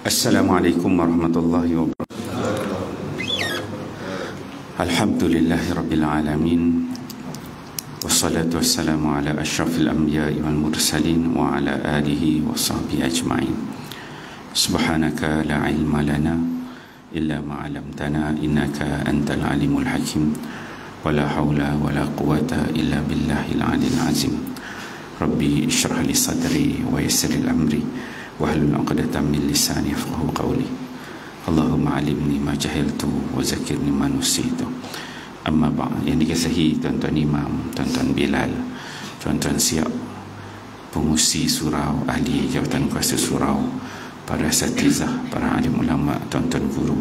Assalamualaikum warahmatullahi wabarakatuh. Alhamdulillahi rabbil alamin. Wassalatu wassalamu ala asyrafil anbiya'i wal mursalin wa ala alihi wa sahbihi ajma'in. Subhanaka la ilma lana illa ma 'allamtana innaka antal alimul hakim. Wala haula wala quwata illa billahil aliyil azim. Rabbi ishrah li sadri wa yassir li amri wahlul 'uqdatam min lisani yafqahu qawli. Allahumma 'allimni ma jahiltu wa zakirni ma nasitu. Amma ba'd. Yang dikasihi tuan-tuan imam, tuan-tuan Bilal, tuan-tuan Siap, pengusi surau, ahli jawatan kuasa surau, para asatizah, para alim ulama, tuan-tuan guru,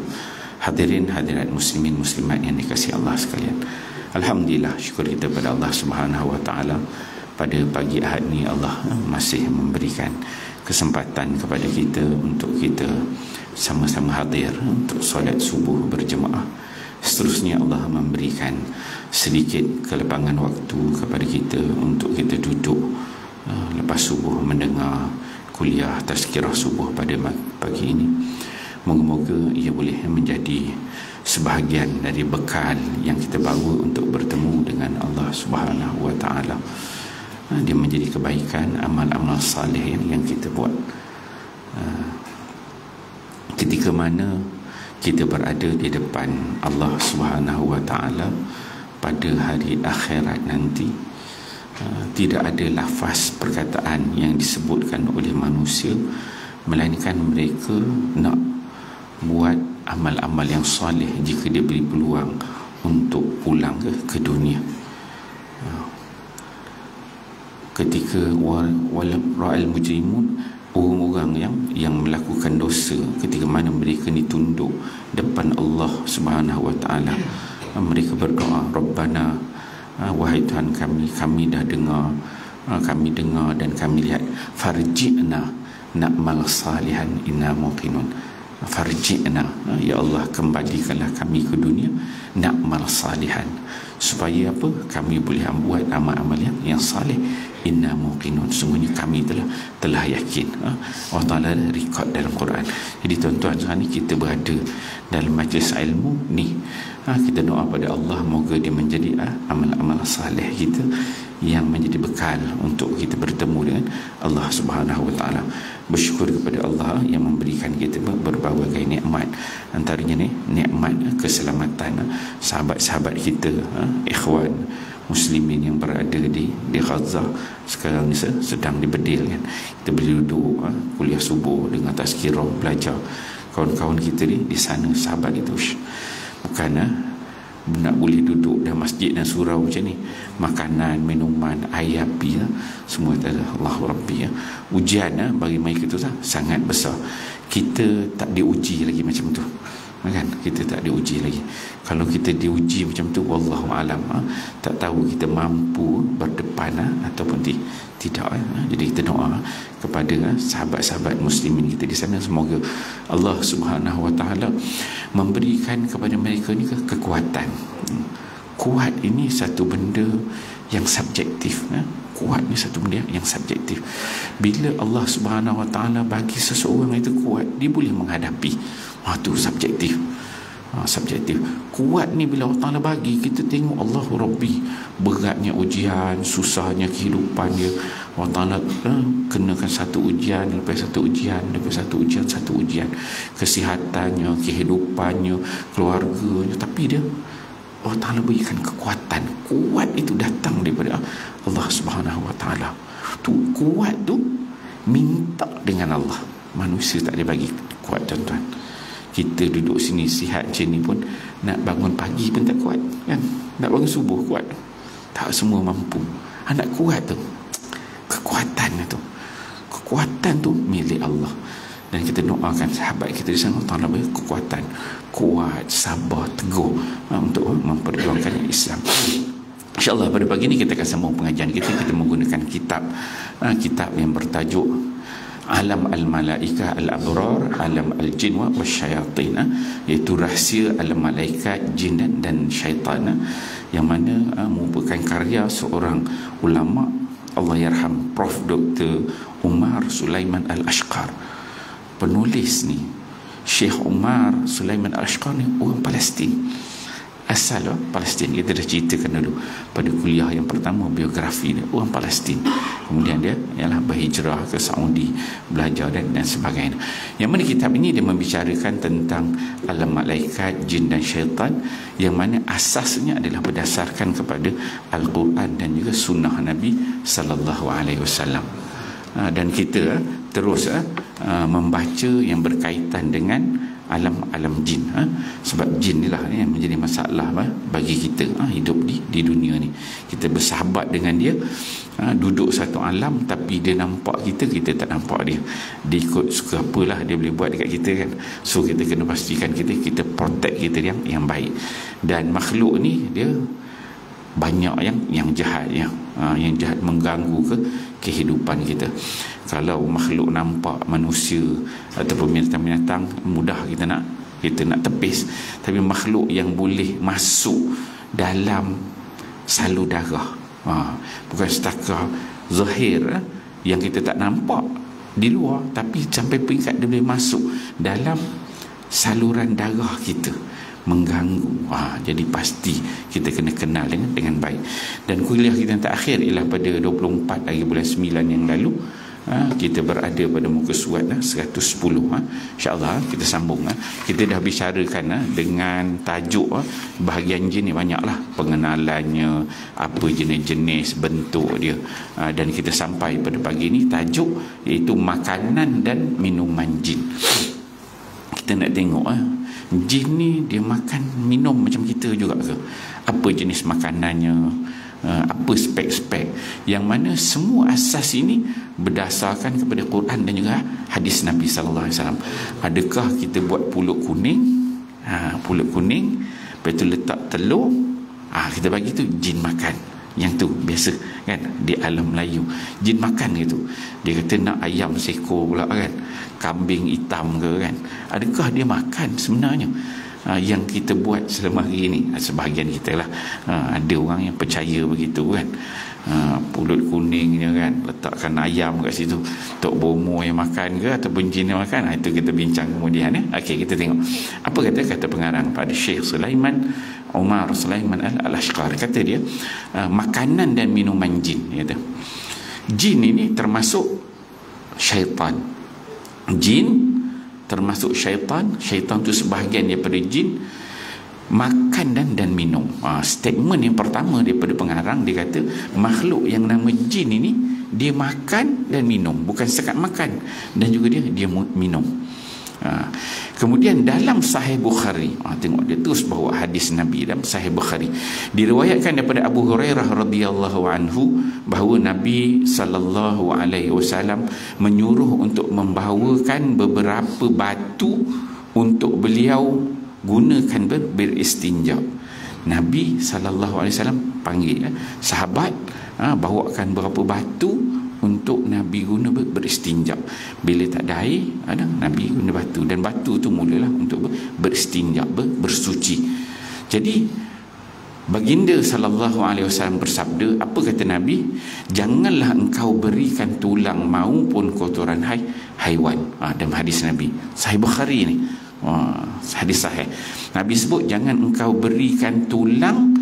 hadirin hadirat muslimin muslimat yang dikasihi Allah sekalian. Alhamdulillah, syukur kita pada Allah Subhanahu wa taala, pada pagi Ahad ni Allah masih memberikan kesempatan kepada kita untuk kita sama-sama hadir untuk solat subuh berjemaah. Seterusnya Allah memberikan sedikit kelepangan waktu kepada kita untuk kita duduk lepas subuh mendengar kuliah tazkirah subuh pada pagi ini. Moga-moga ia boleh menjadi sebahagian dari bekal yang kita bawa untuk bertemu dengan Allah Subhanahu wa taala. Dia menjadi kebaikan, amal-amal salih yang kita buat ketika mana kita berada di depan Allah Subhanahu wa taala pada hari akhirat nanti. Tidak ada lafaz perkataan yang disebutkan oleh manusia, melainkan mereka nak buat amal-amal yang salih jika dia beri peluang untuk pulang ke dunia. Ketika ra'al mujrimun, orang-orang yang melakukan dosa, ketika mana mereka ditunduk depan Allah Subhanahu wa taala, mereka berdoa, Rabbana, wahai Tuhan kami dah dengar, kami dengar dan kami lihat, farji'na na'mal salihan inna muqinun. Farji'na, ya Allah, kembalikanlah kami ke dunia, na'mal salihan, supaya apa? Kami boleh buat amal-amal yang salih. Inna muqinun, sungguhnya kami telah yakin. Allah Ta'ala rekod dalam Quran. Jadi tuan-tuan, sekarang ni kita berada dalam majlis ilmu ni, kita doa pada Allah, moga dia menjadi amal-amal salih kita yang menjadi bekal untuk kita bertemu dengan Allah Subhanahu wa taala. Bersyukur kepada Allah yang memberikan kita berbagai nikmat, antaranya ni nikmat keselamatan sahabat-sahabat kita, ikhwan muslimin yang berada di Gaza sekarang ni sedang dibedil kan. Kita boleh duduk kuliah subuh dengan tazkirah, belajar. Kawan-kawan kita di sana, sahabat itu bukan nak boleh duduk dalam masjid dan surau macam ni, makanan, minuman, air, api, semua ada. Allahu Rabbi. Ujian bagi mereka itu sangat besar. Kita tak diuji lagi macam tu kan, kita tak diuji lagi. Kalau kita diuji macam tu, wallahu alam, tak tahu kita mampu berdepan ataupun tidak. Jadi kita doa kepada sahabat-sahabat muslimin kita di sana, semoga Allah Subhanahu wa taala memberikan kepada mereka ni kekuatan. Kuat ini satu benda yang subjektif. Kuat ni satu benda yang subjektif. Bila Allah Subhanahu wa taala bagi seseorang itu kuat, dia boleh menghadapi. Itu subjektif. Subjektif. Kuat ni bila Allah Ta'ala bagi, kita tengok Allahu Rabbi, beratnya ujian, susahnya kehidupan dia, Allah Ta'ala kenakan satu ujian lepas satu ujian lepas satu ujian, satu ujian, kesihatannya, kehidupannya, keluarganya, tapi dia Allah Ta'ala berikan kekuatan. Kuat itu datang daripada Allah Subhanahu wa taala. Tu kuat tu minta dengan Allah. Manusia tak dia bagi kuat, tuan-tuan. Kita duduk sini sihat macam ni pun, nak bangun pagi pun tak kuat kan, nak bangun subuh kuat, tak semua mampu. Nak kuat tu, kekuatan tu milik Allah. Dan kita doakan sahabat kita di sana, Allah Ta'ala beri kekuatan, kuat, sabar, teguh untuk memperjuangkan Islam. InsyaAllah pada pagi ni kita akan sambung pengajian kita. Kita menggunakan kitab yang bertajuk Alam al-Malaika al-Abrar, Alam al-Jin wa syayatin, iaitu rahsia alam malaikat, jin dan syaitan, yang mana merupakan karya seorang ulama, Allah yarham, Prof. Dr. Umar Sulaiman Al-Ashqar. penulis ni Syekh Umar Sulaiman Al-Ashqar ni orang Palestin, asal Palestin. Kita dah ceritakan dulu pada kuliah yang pertama biografi dia, orang Palestin. Kemudian dia ialah berhijrah ke Saudi, belajar dan sebagainya. Yang mana kitab ini dia membicarakan tentang alam malaikat, jin dan syaitan, yang mana asasnya adalah berdasarkan kepada Al-Quran dan juga sunnah Nabi sallallahu alaihi wasallam. Dan kita terus membaca yang berkaitan dengan alam jin, sebab jin ni lah yang menjadi masalah bagi kita hidup di dunia ni. Kita bersahabat dengan dia, duduk satu alam, tapi dia nampak kita tak nampak dia. Dia ikut suka apalah dia boleh buat dekat kita kan. So kita kena pastikan kita protect kita yang baik. Dan makhluk ni dia banyak yang jahat, yang jahat mengganggu kehidupan kita. Kalau makhluk nampak manusia ataupun binatang-binatang, mudah kita nak tepis. Tapi makhluk yang boleh masuk dalam salur darah, bukan setakat zahir yang kita tak nampak di luar, tapi sampai peringkat dia boleh masuk dalam saluran darah kita, mengganggu. Jadi pasti kita kena kenal dengan baik. Dan kuliah kita yang terakhir ialah pada 24 hari bulan 9 yang lalu. Kita berada pada muka surat 110. InsyaAllah kita sambung. Kita dah bicarakan dengan tajuk bahagian jin ni banyaklah, pengenalannya, apa jenis-jenis bentuk dia. Dan kita sampai pada pagi ni tajuk iaitu makanan dan minuman jin. Kita nak tengok jin ni dia makan minum macam kita juga ke? Apa jenis makanannya? Apa spek-spek, yang mana semua asas ini berdasarkan kepada Quran dan juga hadis Nabi sallallahu alaihi wasallam. Adakah kita buat pulut kuning, lepas tu letak telur, kita bagi tu jin makan. Yang tu biasa kan di alam Melayu, jin makan gitu. Dia kata nak ayam sekor pula kan, kambing hitam ke kan, adakah dia makan sebenarnya? Yang kita buat selama hari ini, sebahagian kita lah, ada orang yang percaya begitu kan. Pulut kuningnya kan, letakkan ayam kat situ, Tok Bomo yang makan ke ataupun jin yang makan, itu kita bincang kemudian. Okey, kita tengok apa kata pengarang pada Syekh Sulaiman Umar Sulaiman Al-Ashqar. Kata dia, makanan dan minuman jin, kata jin ini termasuk syaitan. Jin termasuk syaitan. Syaitan tu sebahagian daripada jin. Makan dan minum. Statement yang pertama daripada pengarang, dia kata makhluk yang nama jin ini dia makan dan minum, bukan sekat makan, dan juga dia minum. Kemudian dalam Sahih Bukhari, tengok dia terus bawa hadis Nabi dalam Sahih Bukhari, diriwayatkan daripada Abu Hurairah radhiyallahu anhu bahawa Nabi sallallahu alaihi wasallam menyuruh untuk membawakan beberapa batu untuk beliau gunakan beristinja. Nabi sallallahu alaihi wasallam panggil sahabat, bawakan beberapa batu untuk Nabi guna beristinja. Bila tak ada air, Nabi guna batu, dan batu tu mulalah untuk beristinja, bersuci. Jadi baginda sallallahu alaihi wasallam bersabda, apa kata Nabi? Janganlah engkau berikan tulang maupun kotoran haiwan. Dalam hadis Nabi Sahih Bukhari ni, hadis sahih, Nabi sebut jangan engkau berikan tulang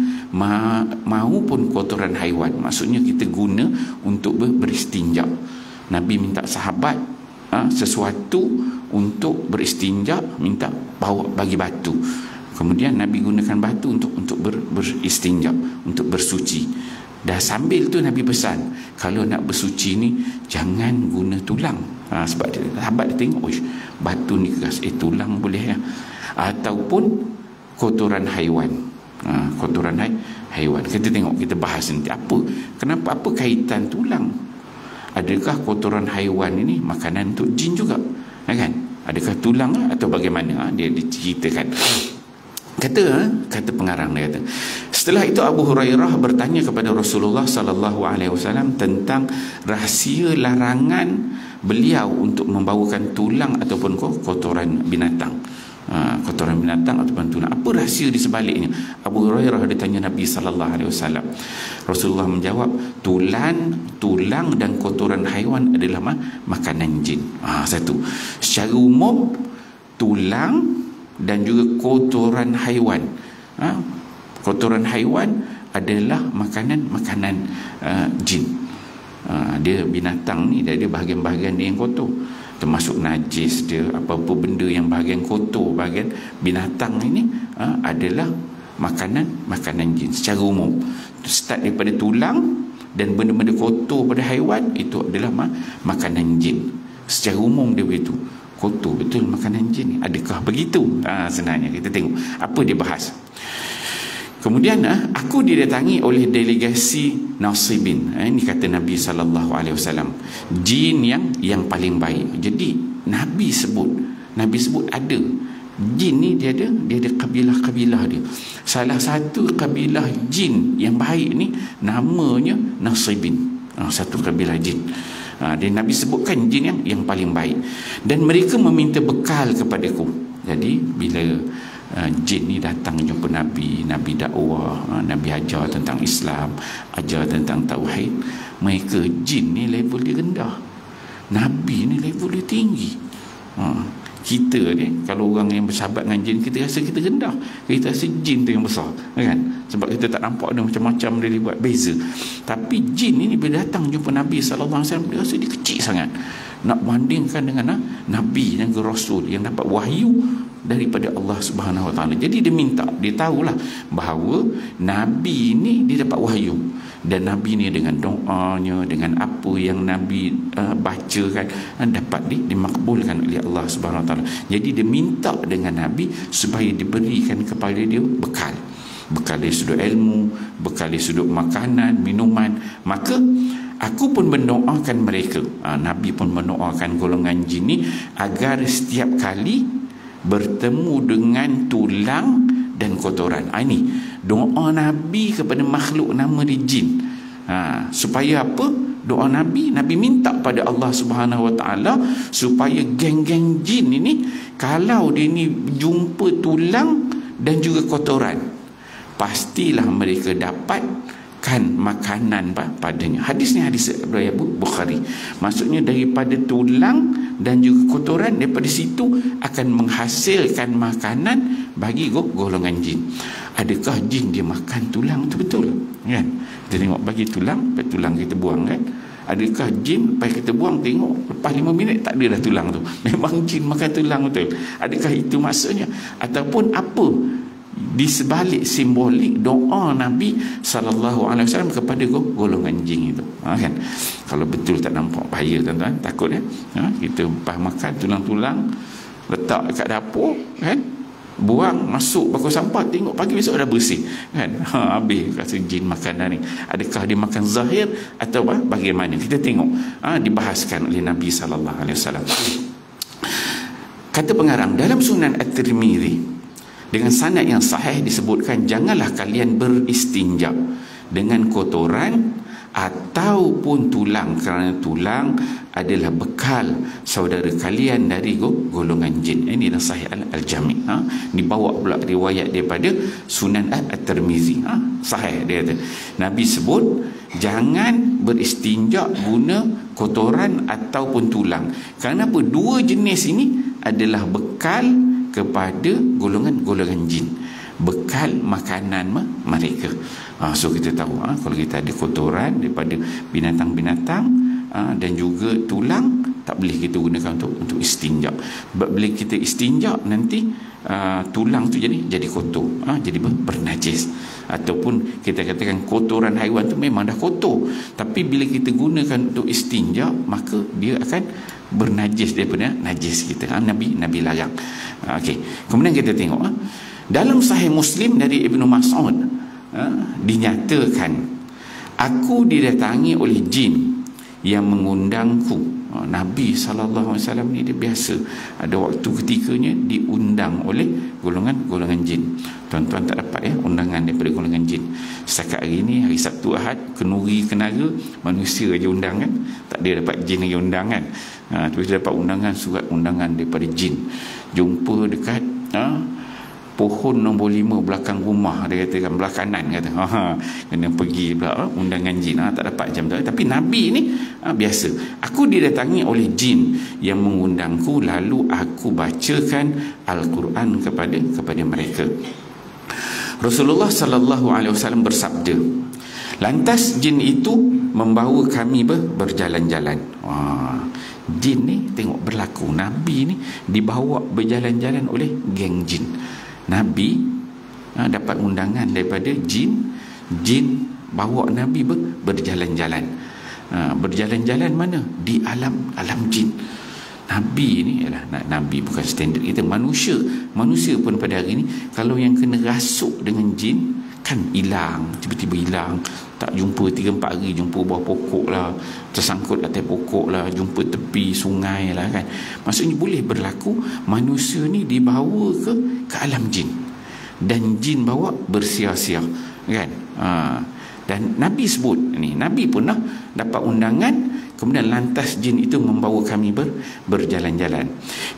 maupun kotoran haiwan. Maksudnya kita guna untuk beristinja. Nabi minta sahabat sesuatu untuk beristinja, minta bawa bagi batu. Kemudian Nabi gunakan batu untuk beristinja, untuk bersuci. Dah sambil tu Nabi pesan, kalau nak bersuci ni jangan guna tulang. Sebab sahabat dia tengok, batu ni keras, tulang boleh ataupun kotoran haiwan. Kotoran haiwan. Kita tengok, kita bahas nanti kenapa, apa kaitan tulang? Adakah kotoran haiwan ini makanan untuk jin juga, kan? Adakah tulang atau bagaimana? Dia diceritakan. Kata pengarang, dia kata, setelah itu Abu Hurairah bertanya kepada Rasulullah sallallahu alaihi wasallam tentang rahsia larangan beliau untuk membawakan tulang ataupun kotoran binatang. kotoran binatang ataupun tulang. Apa rahsia di sebaliknya? Abu Hurairah dia tanya Nabi SAW. Rasulullah menjawab, tulang dan kotoran haiwan adalah makanan jin. Satu. Secara umum, tulang dan juga kotoran haiwan, kotoran haiwan adalah makanan jin. Dia binatang ni dia bahagian-bahagian dia yang kotor, termasuk najis dia, apa-apa benda yang bahagian kotor bahagian binatang ini adalah makanan jin secara umum. Start daripada tulang dan benda-benda kotor pada haiwan, itu adalah makanan jin. Secara umum dia begitu. Kotor betul makanan jin ni. Adakah begitu? Sebenarnya kita tengok apa dia bahas. Kemudian aku didatangi oleh delegasi nasibin. Ini kata Nabi SAW, jin yang paling baik. Jadi Nabi sebut ada jin ni, dia ada kabilah-kabilah dia. Salah satu kabilah jin yang baik ni namanya nasibin. Satu kabilah jin. Dan Nabi sebutkan jin yang paling baik, dan mereka meminta bekal kepadaku. Jadi bila jin ni datang jumpa Nabi dakwah, Nabi ajar tentang Islam, ajar tentang tauhid, mereka jin ni level dia rendah, Nabi ni level dia tinggi. Kita ni kalau orang yang bersahabat dengan jin, kita rasa kita rendah, kita rasa jin tu yang besar, kan? Sebab kita tak nampak dia macam-macam, dia buat beza. Tapi jin ni bila datang jumpa Nabi SAW, dia rasa dia kecil sangat. Nak bandingkan dengan Nabi dan Rasul yang dapat wahyu daripada Allah Subhanahu Wa Taala. Jadi dia minta, dia tahulah bahawa Nabi ni dia dapat wahyu, dan Nabi ni dengan doanya, dengan apa yang Nabi bacakan, dapat dimakbulkan oleh Allah Subhanahu Wa Taala. Jadi dia minta dengan Nabi supaya diberikan kepada dia bekal dari sudut ilmu, bekal dari sudut makanan, minuman. Maka aku pun mendoakan mereka, Nabi pun mendoakan golongan jin ni agar setiap kali bertemu dengan tulang dan kotoran. Ini doa Nabi kepada makhluk nama dia jin. Supaya apa? Doa Nabi minta pada Allah Subhanahu Wa Taala supaya geng-geng jin ini, kalau dia ni jumpa tulang dan juga kotoran, pastilah mereka dapatkan makanan padanya. Hadis ni hadis riwayat Bukhari. Maksudnya daripada tulang dan juga kotoran, daripada situ akan menghasilkan makanan bagi golongan jin. Adakah jin dia makan tulang tu betul? Kan? Kita tengok bagi tulang, lepas tulang kita buang, kan? Adakah jin lepas kita buang, tengok lepas 5 minit tak ada dah tulang tu? Memang jin makan tulang betul? Adakah itu maksudnya? Ataupun apa di sebalik simbolik doa Nabi SAW kepada golongan jin itu? Kan? Kalau betul tak nampak, bahaya tuan-tuan, takut ya. Kita lepas makan tulang-tulang letak dekat dapur, kan? Buang, masuk bakul sampah, tengok pagi besok dah bersih, kan? Habis rasa jin makanan ni. Adakah dia makan zahir atau bagaimana? Kita tengok dibahaskan oleh Nabi SAW. Kata pengarang, dalam Sunan At-Tirmizi dengan sanad yang sahih disebutkan, janganlah kalian beristinja dengan kotoran ataupun tulang, kerana tulang adalah bekal saudara kalian dari golongan jin. Ini adalah Sahih Al-Jami'. Dibawa pula riwayat daripada Sunan At-Tirmizi. Sahih dia kata. Nabi sebut jangan beristinja guna kotoran ataupun tulang. Kerana apa? Dua jenis ini adalah bekal kepada golongan jin, bekal makanan mereka. So kita tahu kalau kita ada kotoran daripada binatang-binatang dan juga tulang, tak boleh kita gunakan untuk istinja. Sebab bila kita istinja, nanti tulang tu jadi kotor, jadi bernajis. Ataupun kita katakan kotoran haiwan tu memang dah kotor, tapi bila kita gunakan untuk istinja, maka dia akan bernajis daripada najis kita. Nabi larang. Okey. Kemudian kita tengok dalam Sahih Muslim dari Ibnu Mas'ud, dinyatakan, aku didatangi oleh jin yang mengundangku. Nabi SAW ni dia biasa ada waktu ketikanya diundang oleh golongan jin. Tuan-tuan tak dapat undangan daripada golongan jin. Setakat hari ni, hari Sabtu Ahad, kenuri kenaga, manusia aja undang, kan? Tak ada dapat jin lagi undangan. Tapi dia dapat undangan, surat undangan daripada jin. Jumpa dekat pohon nombor 5 belakang rumah, dia katakan belah kanan, kata kena pergi pula undangan jin, tak dapat jam tu. Tapi Nabi ni biasa, aku didatangi oleh jin yang mengundangku, lalu aku bacakan Al-Quran kepada mereka. Rasulullah sallallahu alaihi wasallam bersabda, lantas jin itu membawa kami berjalan-jalan. Jin ni tengok berlaku, Nabi ni dibawa berjalan-jalan oleh geng jin. Nabi dapat undangan daripada jin bawa Nabi berjalan-jalan. Berjalan-jalan mana? Di alam jin. Nabi ni ialah Nabi, bukan standard kita, manusia pun pada hari ni kalau yang kena rasuk dengan jin kan hilang, tiba-tiba hilang, tak jumpa 3-4 hari, jumpa bawah pokok lah, tersangkut atas pokok lah, jumpa tepi sungai lah kan. Maksudnya boleh berlaku manusia ni dibawa ke alam jin, dan jin bawa bersia-sia kan. Dan Nabi sebut ni, Nabi pun dapat undangan, kemudian lantas jin itu membawa kami berjalan-jalan.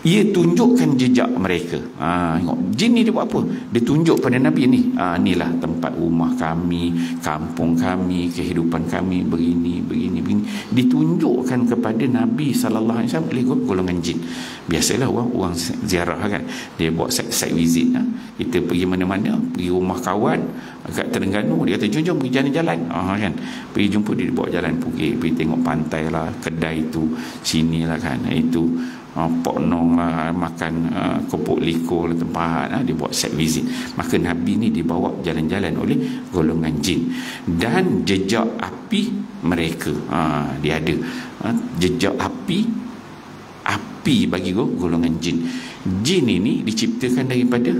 Ia tunjukkan jejak mereka. Tengok jin ni dia buat apa? Dia tunjuk pada Nabi ni, inilah tempat rumah kami, kampung kami, kehidupan kami, begini. Ditunjukkan kepada Nabi sallallahu alaihi wasallam oleh golongan jin. Biasalah orang ziarah kan, dia buat site visit. Kita pergi mana-mana, pergi rumah kawan kat Terengganu, dia kata jom pergi jalan-jalan, kan, pergi jumpa dia, bawa jalan, pergi tengok pantai lah, kedai tu sini lah kan, itu Pok Nong lah, makan kopok likur lah, tempat dia buat site visit. Maka Nabi ni dibawa jalan-jalan oleh golongan jin. Dan jejak api mereka, dia ada jejak api bagi golongan jin. Jin ini diciptakan daripada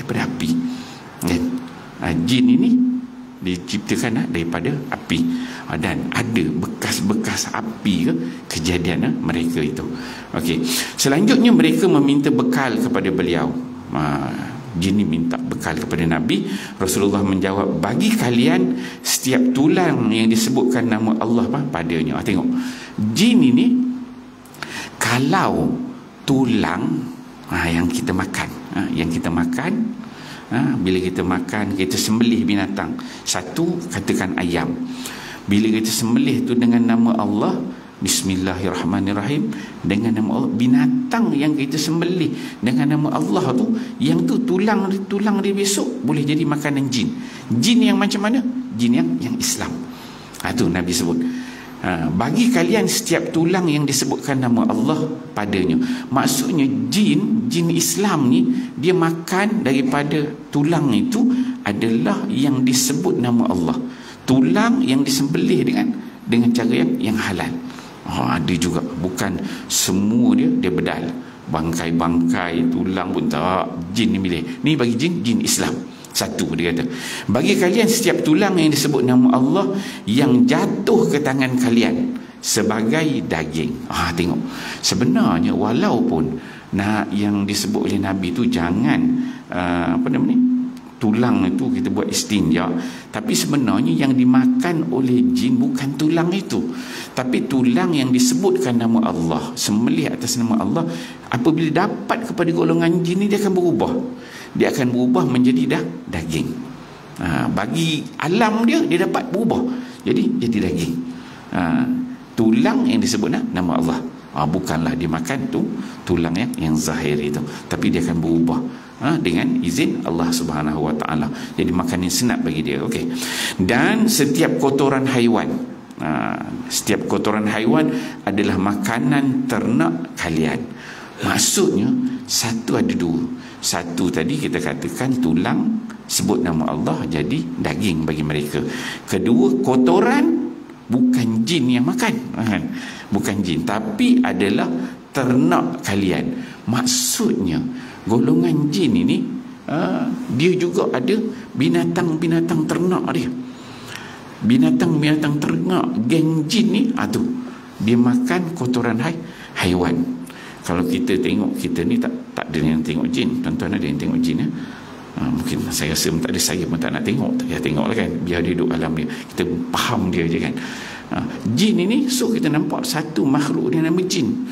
api kan? Jin ini diciptakan daripada api, dan ada bekas-bekas api kejadian mereka itu. Okey, selanjutnya mereka meminta bekal kepada beliau. Jin ini minta bekal kepada Nabi. Rasulullah menjawab, bagi kalian setiap tulang yang disebutkan nama Allah padanya. Tengok, jin ini kalau tulang yang kita makan, bila kita makan, kita sembelih binatang, satu katakan ayam, bila kita sembelih tu dengan nama Allah, Bismillahirrahmanirrahim, dengan nama Allah, binatang yang kita sembelih dengan nama Allah tu, yang tu tulang dia besok boleh jadi makanan jin. Jin yang macam mana? Jin yang Islam. Tu Nabi sebut, bagi kalian setiap tulang yang disebutkan nama Allah padanya. Maksudnya jin Islam ni, dia makan daripada tulang itu adalah yang disebut nama Allah, tulang yang disembelih dengan cara yang halal. Ada juga, bukan semua dia bedal, bangkai tulang pun tak, jin ni milih. Ni bagi jin Islam. Satu, dia kata, bagi kalian setiap tulang yang disebut nama Allah yang jatuh ke tangan kalian sebagai daging. Tengok, sebenarnya walaupun yang disebut oleh Nabi tu jangan tulang itu kita buat istinja, tapi sebenarnya yang dimakan oleh jin bukan tulang itu, tapi tulang yang disebutkan nama Allah, sembelih atas nama Allah. Apabila dapat kepada golongan jin ni, dia akan berubah menjadi daging. Bagi alam dia dapat berubah jadi daging. Tulang yang disebut nama Allah, bukanlah dimakan tu tulang yang zahir itu, tapi dia akan berubah dengan izin Allah Subhanahu wa taala. Jadi makanan senap bagi dia. Okey. Dan setiap kotoran haiwan, setiap kotoran haiwan adalah makanan ternak kalian. Maksudnya satu ada dua. Satu tadi kita katakan tulang sebut nama Allah jadi daging bagi mereka. Kedua, kotoran bukan jin yang makan, bukan jin, tapi adalah ternak kalian. Maksudnya golongan jin ini dia juga ada binatang-binatang ternak dia. Binatang-binatang ternak geng jin ni dia makan kotoran haiwan. Kalau kita tengok, kita ni tak ada yang tengok jin. Tuan-tuan ada yang tengok jin ya? Mungkin saya rasa tak ada, saya pun tak nak tengok. Tak payah tengok lah kan, biar dia duduk alam dia, kita faham dia je kan. Jin ini, so kita nampak satu makhluk dia nama jin.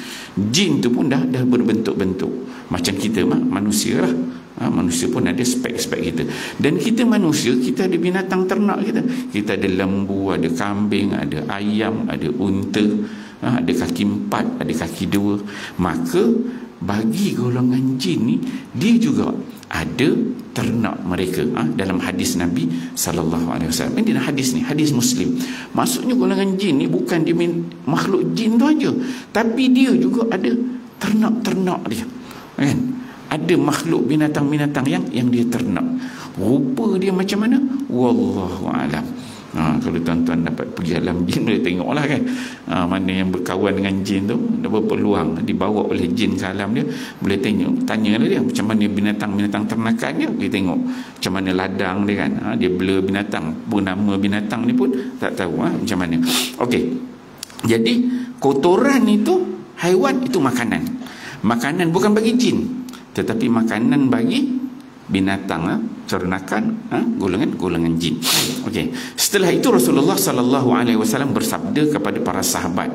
Jin tu pun dah berbentuk-bentuk macam kita manusia lah. Manusia pun ada spek-spek kita. Dan kita manusia, kita ada binatang ternak kita ada lembu, ada kambing, ada ayam, ada unta, ada kaki 4, ada kaki 2. Maka bagi golongan jin ni, dia juga ada ternak mereka. Dalam hadis Nabi SAW, ini hadis ni, hadis Muslim. Maksudnya golongan jin ni bukan dia makhluk jin tu aja, tapi dia juga ada ternak-ternak dia, kan? Ada makhluk binatang-binatang yang dia ternak. Rupa dia macam mana? Wallahu a'lam. Kalau tuan-tuan dapat pergi alam jin, boleh tengoklah kan, mana yang berkawan dengan jin tu, ada berpeluang dibawa oleh jin ke alam dia, boleh tanya dia macam mana binatang-binatang ternakannya, boleh tengok macam mana ladang dia kan, dia blur binatang, nama binatang ni pun tak tahu macam mana. Okey, jadi kotoran itu, haiwan itu makanan bukan bagi jin, tetapi makanan bagi binatang, ternakan, golongan jin. Okey. Setelah itu Rasulullah sallallahu alaihi wasallam bersabda kepada para sahabat,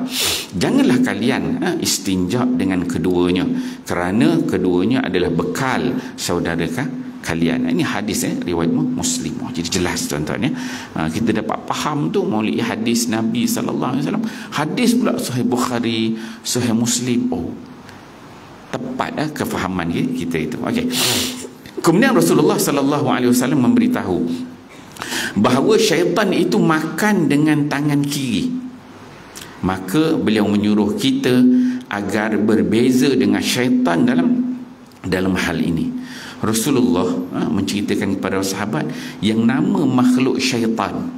janganlah kalian istinja dengan keduanya, kerana keduanya adalah bekal saudara kalian. Ini hadis riwayat Muslim. Jadi jelas tuan-tuan ya. Kita dapat faham tu melalui hadis Nabi sallallahu alaihi wasallam. Hadis pula Sahih Bukhari, Sahih Muslim. Tepat kefahaman kita itu. Okey. Kemudian Rasulullah sallallahu alaihi wasallam memberitahu bahawa syaitan itu makan dengan tangan kiri. Maka beliau menyuruh kita agar berbeza dengan syaitan dalam hal ini. Rasulullah menceritakan kepada sahabat yang nama makhluk syaitan.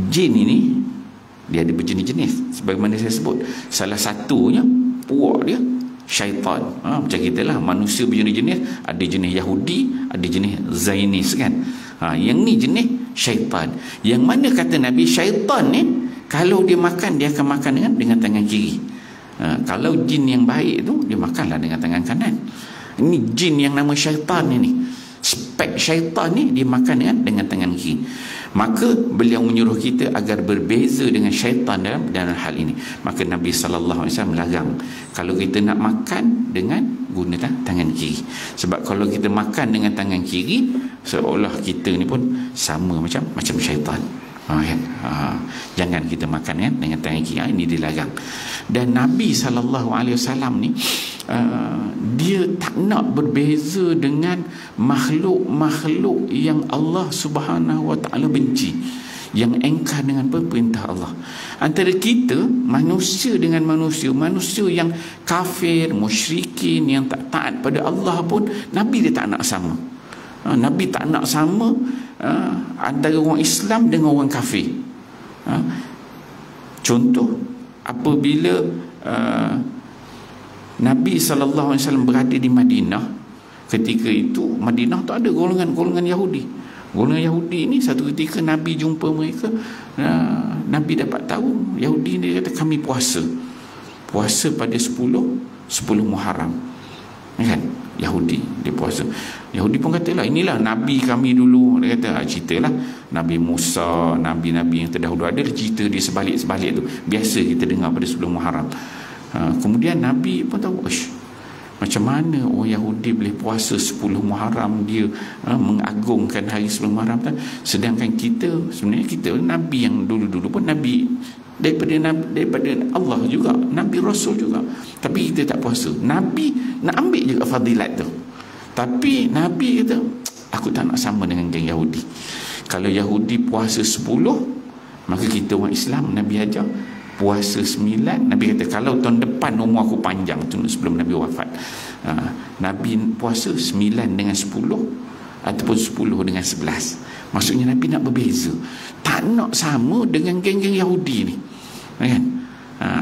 Jin ini dia ada berjenis-jenis, sebagaimana saya sebut. Salah satunya puak dia syaitan. Macam kita lah, manusia berjenis-jenis, ada jenis Yahudi, ada jenis Zionis kan. Yang ni jenis syaitan. Yang mana kata Nabi, syaitan ni kalau dia makan, dia akan makan dengan tangan kiri. Kalau jin yang baik tu, dia makanlah dengan tangan kanan. Ini jin yang nama syaitan ini, spek syaitan ni, dia makan dengan tangan kiri. Maka beliau menyuruh kita agar berbeza dengan syaitan dalam hal ini. Maka Nabi sallallahu alaihi wasallam melarang kalau kita nak makan dengan guna tangan kiri. Sebab kalau kita makan dengan tangan kiri, seolah kita ni pun sama macam syaitan. Jangan kita makan dengan tangan kiri. Ini dilarang. Dan Nabi sallallahu alaihi wasallam ni dia tak nak berbeza dengan makhluk-makhluk yang Allah Subhanahu wa taala benci, yang engkar dengan perintah Allah. Antara kita manusia dengan manusia yang kafir, musyrikin, yang tak taat pada Allah pun, Nabi dia tak nak sama. Nabi tak nak sama antara orang Islam dengan orang kafir. Contoh, apabila Nabi SAW berada di Madinah, ketika itu Madinah tu ada golongan-golongan Yahudi. Golongan Yahudi ni satu ketika Nabi jumpa mereka, Nabi dapat tahu Yahudi ni kata, kami puasa pada 10 Muharram, kan? Yahudi dia puasa. Yahudi pun katalah, inilah Nabi kami dulu. Dia kata, ceritalah Nabi Musa, Nabi-Nabi yang terdahulu, ada cerita di sebalik-sebalik tu, biasa kita dengar pada 10 Muharram. Kemudian Nabi pun tahu, macam mana orang Yahudi boleh puasa 10 Muharram, dia mengagungkan hari 10 Muharram kan? Sedangkan sebenarnya kita Nabi yang dulu-dulu pun Nabi daripada Allah juga, Nabi Rasul juga, tapi kita tak puasa. Nabi nak ambil juga fadilat tu, tapi Nabi kata, aku tak nak sama dengan geng Yahudi. Kalau Yahudi puasa 10, maka kita orang Islam, Nabi ajar puasa 9. Nabi kata, kalau tahun depan umur aku panjang, tu sebelum Nabi wafat, Nabi puasa 9 dengan 10 ataupun 10 dengan 11. Maksudnya Nabi nak berbeza, tak nak sama dengan geng-geng Yahudi ni, kan?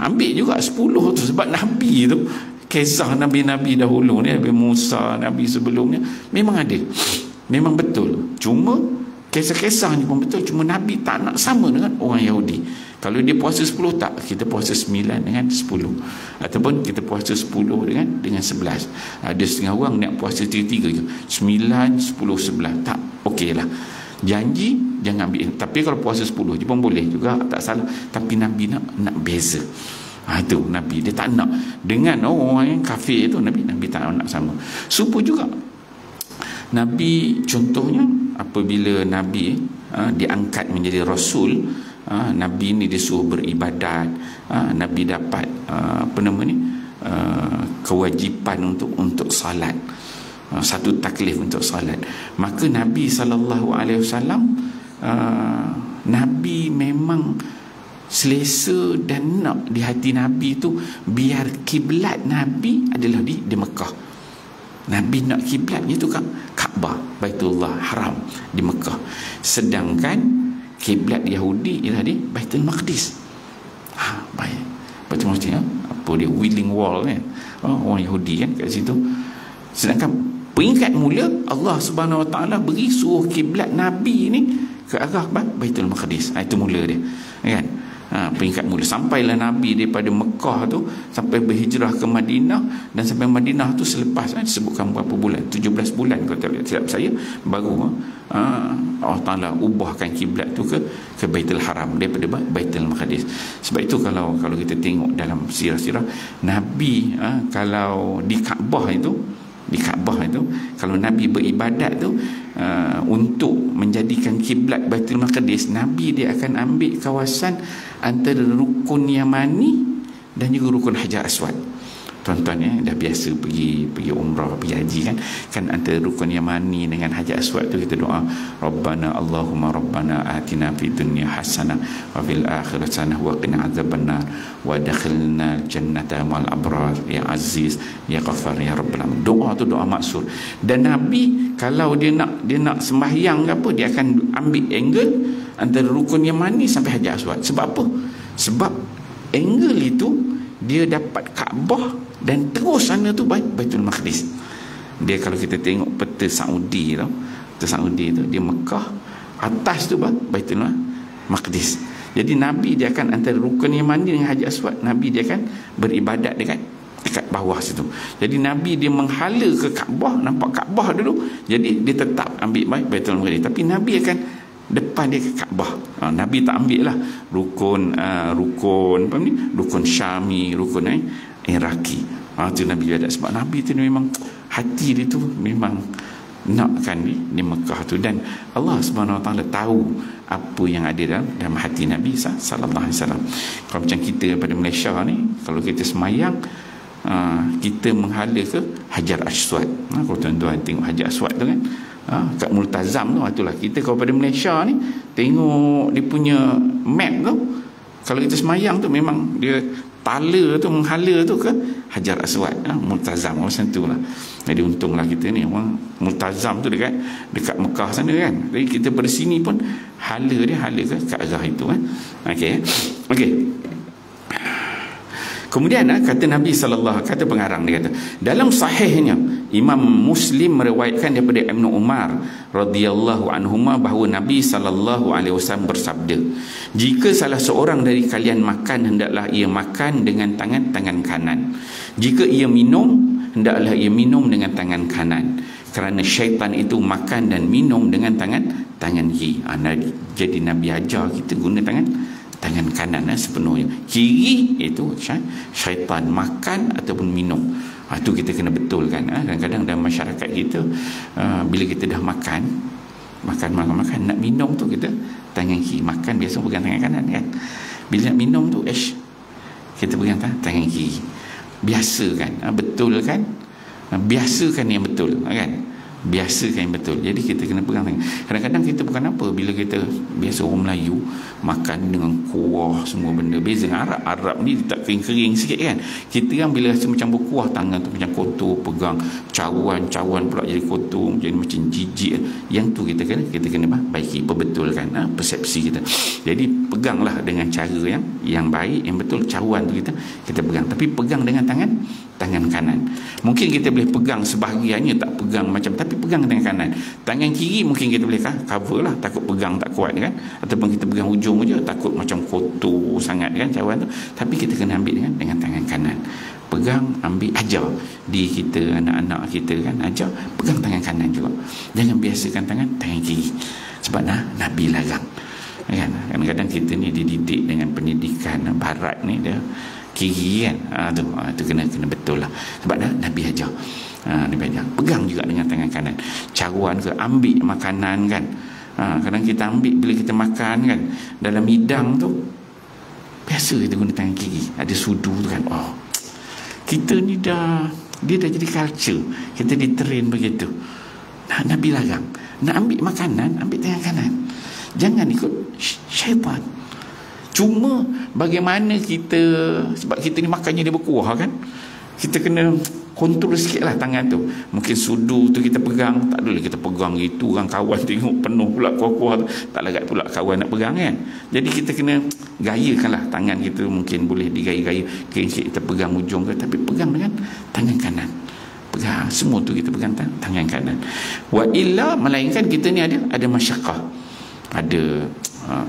Ambil juga 10 tu, sebab Nabi tu, kisah Nabi-Nabi dahulu ni, Nabi Musa, Nabi sebelumnya, memang ada, memang betul. Cuma kisah-kisahnya pun betul, cuma Nabi tak nak sama dengan orang Yahudi. Kalau dia puasa 10, tak, kita puasa 9 dengan 10, ataupun kita puasa 10 dengan 11. Ada setengah orang nak puasa 3 je, 9, 10, 11, tak, okey lah. janji jangan ambil. Tapi kalau puasa 10 je pun boleh juga, tak salah. Tapi Nabi nak beza. Itu Nabi, dia tak nak dengan orang yang kafir itu. Nabi tak nak sama. Supaya juga Nabi, contohnya apabila Nabi diangkat menjadi Rasul, Nabi ni disuruh beribadat, Nabi dapat kewajipan untuk salat, satu taklif untuk salat. Maka Nabi SAW, Nabi memang selesa dan nak di hati Nabi tu biar kiblat Nabi adalah di Mekah. Nabi nak kiblatnya tu Kaabah, Baitullah Haram di Mekah. Sedangkan kiblat Yahudi ialah di Baitul Maqdis. Baik. Baitul Maqdis apa dia, Wailing Wall kan. Orang Yahudi kan kat situ. Sedangkan peringkat mula Allah Subhanahu Wa Taala beri suruh kiblat Nabi ni ke arah Baitul Maqdis. Itu mula dia. Kan? Peringkat mula. Sampailah Nabi daripada Mekah tu sampai berhijrah ke Madinah, dan sampai Madinah tu selepas disebutkan berapa bulan, 17 bulan kalau tak silap saya, baru Allah Ta'ala ubahkan kiblat tu ke Baitul Haram daripada Baitul Maqdis. Sebab itu kalau kita tengok dalam sirah-sirah Nabi, kalau di Kaabah itu kalau Nabi beribadat tu untuk menjadikan kiblat Baitul Maqdis, Nabi dia akan ambil kawasan antara rukun Yamani dan juga rukun Hajar Aswad. Tuan-tuan dah biasa pergi umrah, pergi haji kan antara rukun Yamani dengan Hajar Aswad tu kita doa, Rabbana Allahumma Rabbana atina fid dunya hasanah wa fil akhirati hasanah wa qina adzabannar wa adkhilna jannata ma'al abrar ya aziz ya ghaffar ya rabbal alamin. Doa tu doa maksud. Dan Nabi kalau dia nak sembahyang ke apa, dia akan ambil angle antara rukun Yamani sampai Hajar Aswad. Sebab apa? Sebab angle itu dia dapat Kaabah dan terus sana tu Baitul Maqdis. Dia kalau kita tengok peta Saudi tu dia Mekah, atas tu Baitul Maqdis. Jadi Nabi dia akan antara rukun Yamani dengan Hajar Aswad, Nabi dia akan beribadat dekat bawah situ. Jadi Nabi dia menghala ke Kaabah, nampak Kaabah dulu, jadi dia tetap ambil Baitul Maqdis. Tapi Nabi akan depan dia ke Kaabah. Nabi tak ambil lah rukun Syami, rukun Iraki. Itu Nabi ada. Sebab Nabi tu memang hati dia tu memang nakkan di Mekah tu. Dan Allah Subhanahu Wa Taala tahu apa yang ada dalam hati Nabi sallallahu alaihi wasallam. Kalau macam kita pada Malaysia ni, kalau kita semayang, kita menghala ke Hajar Aswad. Kalau tuan-tuan tengok Hajar Aswad tu kan, kat Multazam tu, itulah kita kalau pada Malaysia ni tengok dia punya map tu, kalau kita semayang tu memang dia tala tu, menghala tu ke Hajar Aswad, Multazam macam tu lah. Jadi untunglah kita ni orang Multazam tu dekat Mekah sana kan. Jadi kita pada sini pun hala ke arah itu kan. Okey. Kemudian kata Nabi sallallahu, kata pengarang dia kata dalam sahihnya Imam Muslim meriwayatkan daripada Ibnu Umar radhiyallahu anhuma bahawa Nabi sallallahu alaihi wasallam bersabda, jika salah seorang dari kalian makan, hendaklah ia makan dengan tangan kanan. Jika ia minum, hendaklah ia minum dengan tangan kanan, kerana syaitan itu makan dan minum dengan tangan kiri. Jadi Nabi ajar kita guna tangan kanan sepenuhnya. Kiri itu syaitan makan ataupun minum. Itu kita kena betulkan. Kadang-kadang dalam masyarakat kita, bila kita dah makan nak minum tu kita tangan kiri. Makan biasa pegang tangan kanan kan. Bila nak minum tu kita pegang tangan kiri. Biasa kan, betul kan? Biasakan yang betul kan? Biasakan yang betul. Jadi kita kena pegang tangan. Kadang-kadang kita bukan apa, bila kita biasa orang Melayu makan dengan kuah semua benda. Beza dengan Arab ni tak kering-kering sikit kan. Kita kan bila rasa macam berkuah, tangan tu macam kotor, pegang cawan pula jadi kotor, jadi macam jijik. Yang tu kita kena baiki, perbetulkan persepsi kita. Jadi peganglah dengan cara yang baik, yang betul. Cawan tu kita pegang, tapi pegang dengan tangan kanan. Mungkin kita boleh pegang sebahagiannya, tak pegang macam, tapi pegang tangan kanan. Tangan kiri mungkin kita boleh cover lah, takut pegang tak kuat kan, ataupun kita pegang hujung je takut macam kotor sangat kan cawan tu. Tapi kita kena ambil dengan tangan kanan. pegang, ambil, ajar di kita, anak-anak kita kan, ajar pegang tangan kanan juga, jangan biasakan tangan kiri. Sebab Nabi larang kan. Kadang-kadang kita ni dididik dengan pendidikan barat ni, dia kiri kan, tu kena betul lah. Sebab Nabi ajar, Nabi ajar pegang juga dengan tangan kanan. Caruan ke ambil makanan kan, kadang kita ambil bila kita makan kan, dalam hidang tu biasa kita guna tangan kiri, ada sudu tu kan. Kita ni dia dah jadi culture, kita ditrain begitu. Nabi larang, nak ambil makanan ambil tangan kanan, jangan ikut syaitan. Cuma bagaimana kita, sebab kita ni makannya dia berkuah kan, kita kena kontrol sikit lah tangan tu. Mungkin sudu tu kita pegang, tak boleh kita pegang gitu, orang kawan tengok penuh pula kuah-kuah tu, tak larat pula kawan nak pegang kan. Jadi kita kena gayakan lah tangan kita, mungkin boleh digaya-gaya sikit, kita pegang ujung ke, tapi pegang dengan tangan kanan. Pegang semua tu kita pegang tangan kanan. Wa illa, melainkan kita ni ada masyaqqah, ada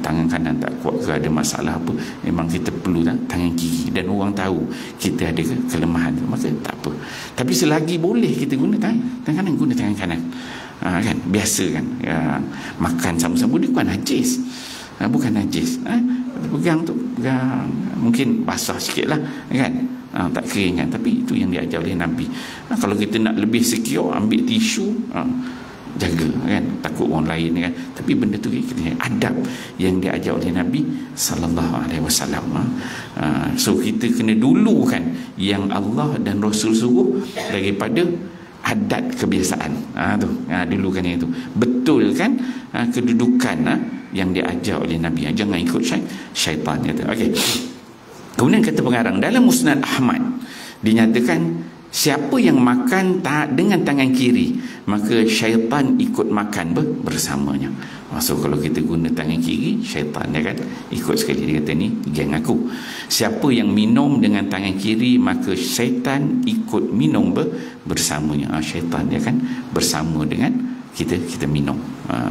tangan kanan tak kuat ke, ada masalah apa, memang kita perlu tangan kiri, dan orang tahu kita ada kelemahan, maka tak apa. Tapi selagi boleh kita guna tangan kanan, guna tangan kanan, kan, biasa kan. Makan sama-sama dia bukan najis, bukan najis. Pegang tu pegang, mungkin basah sikit lah kan, tak kering kan, tapi itu yang diajar oleh Nabi. Kalau kita nak lebih secure, ambil tisu, jaga kan, takut orang lain kan. Tapi benda tu kita adab yang diajar oleh Nabi sallallahu alaihi wasallam. So kita kena dulukan yang Allah dan Rasul suruh daripada adat kebiasaan. Dulukan yang itu, betulkan kedudukan yang diajar oleh Nabi. Jangan ikut syaitan kata. Okey. Kemudian kata pengarang, dalam Musnad Ahmad dinyatakan, siapa yang makan dengan tangan kiri, maka syaitan ikut makan bersamanya. So kalau kita guna tangan kiri, syaitan dia kan ikut sekali. Dia kata ni geng aku. Siapa yang minum dengan tangan kiri, maka syaitan ikut minum bersamanya. Syaitan dia kan bersama dengan kita minum,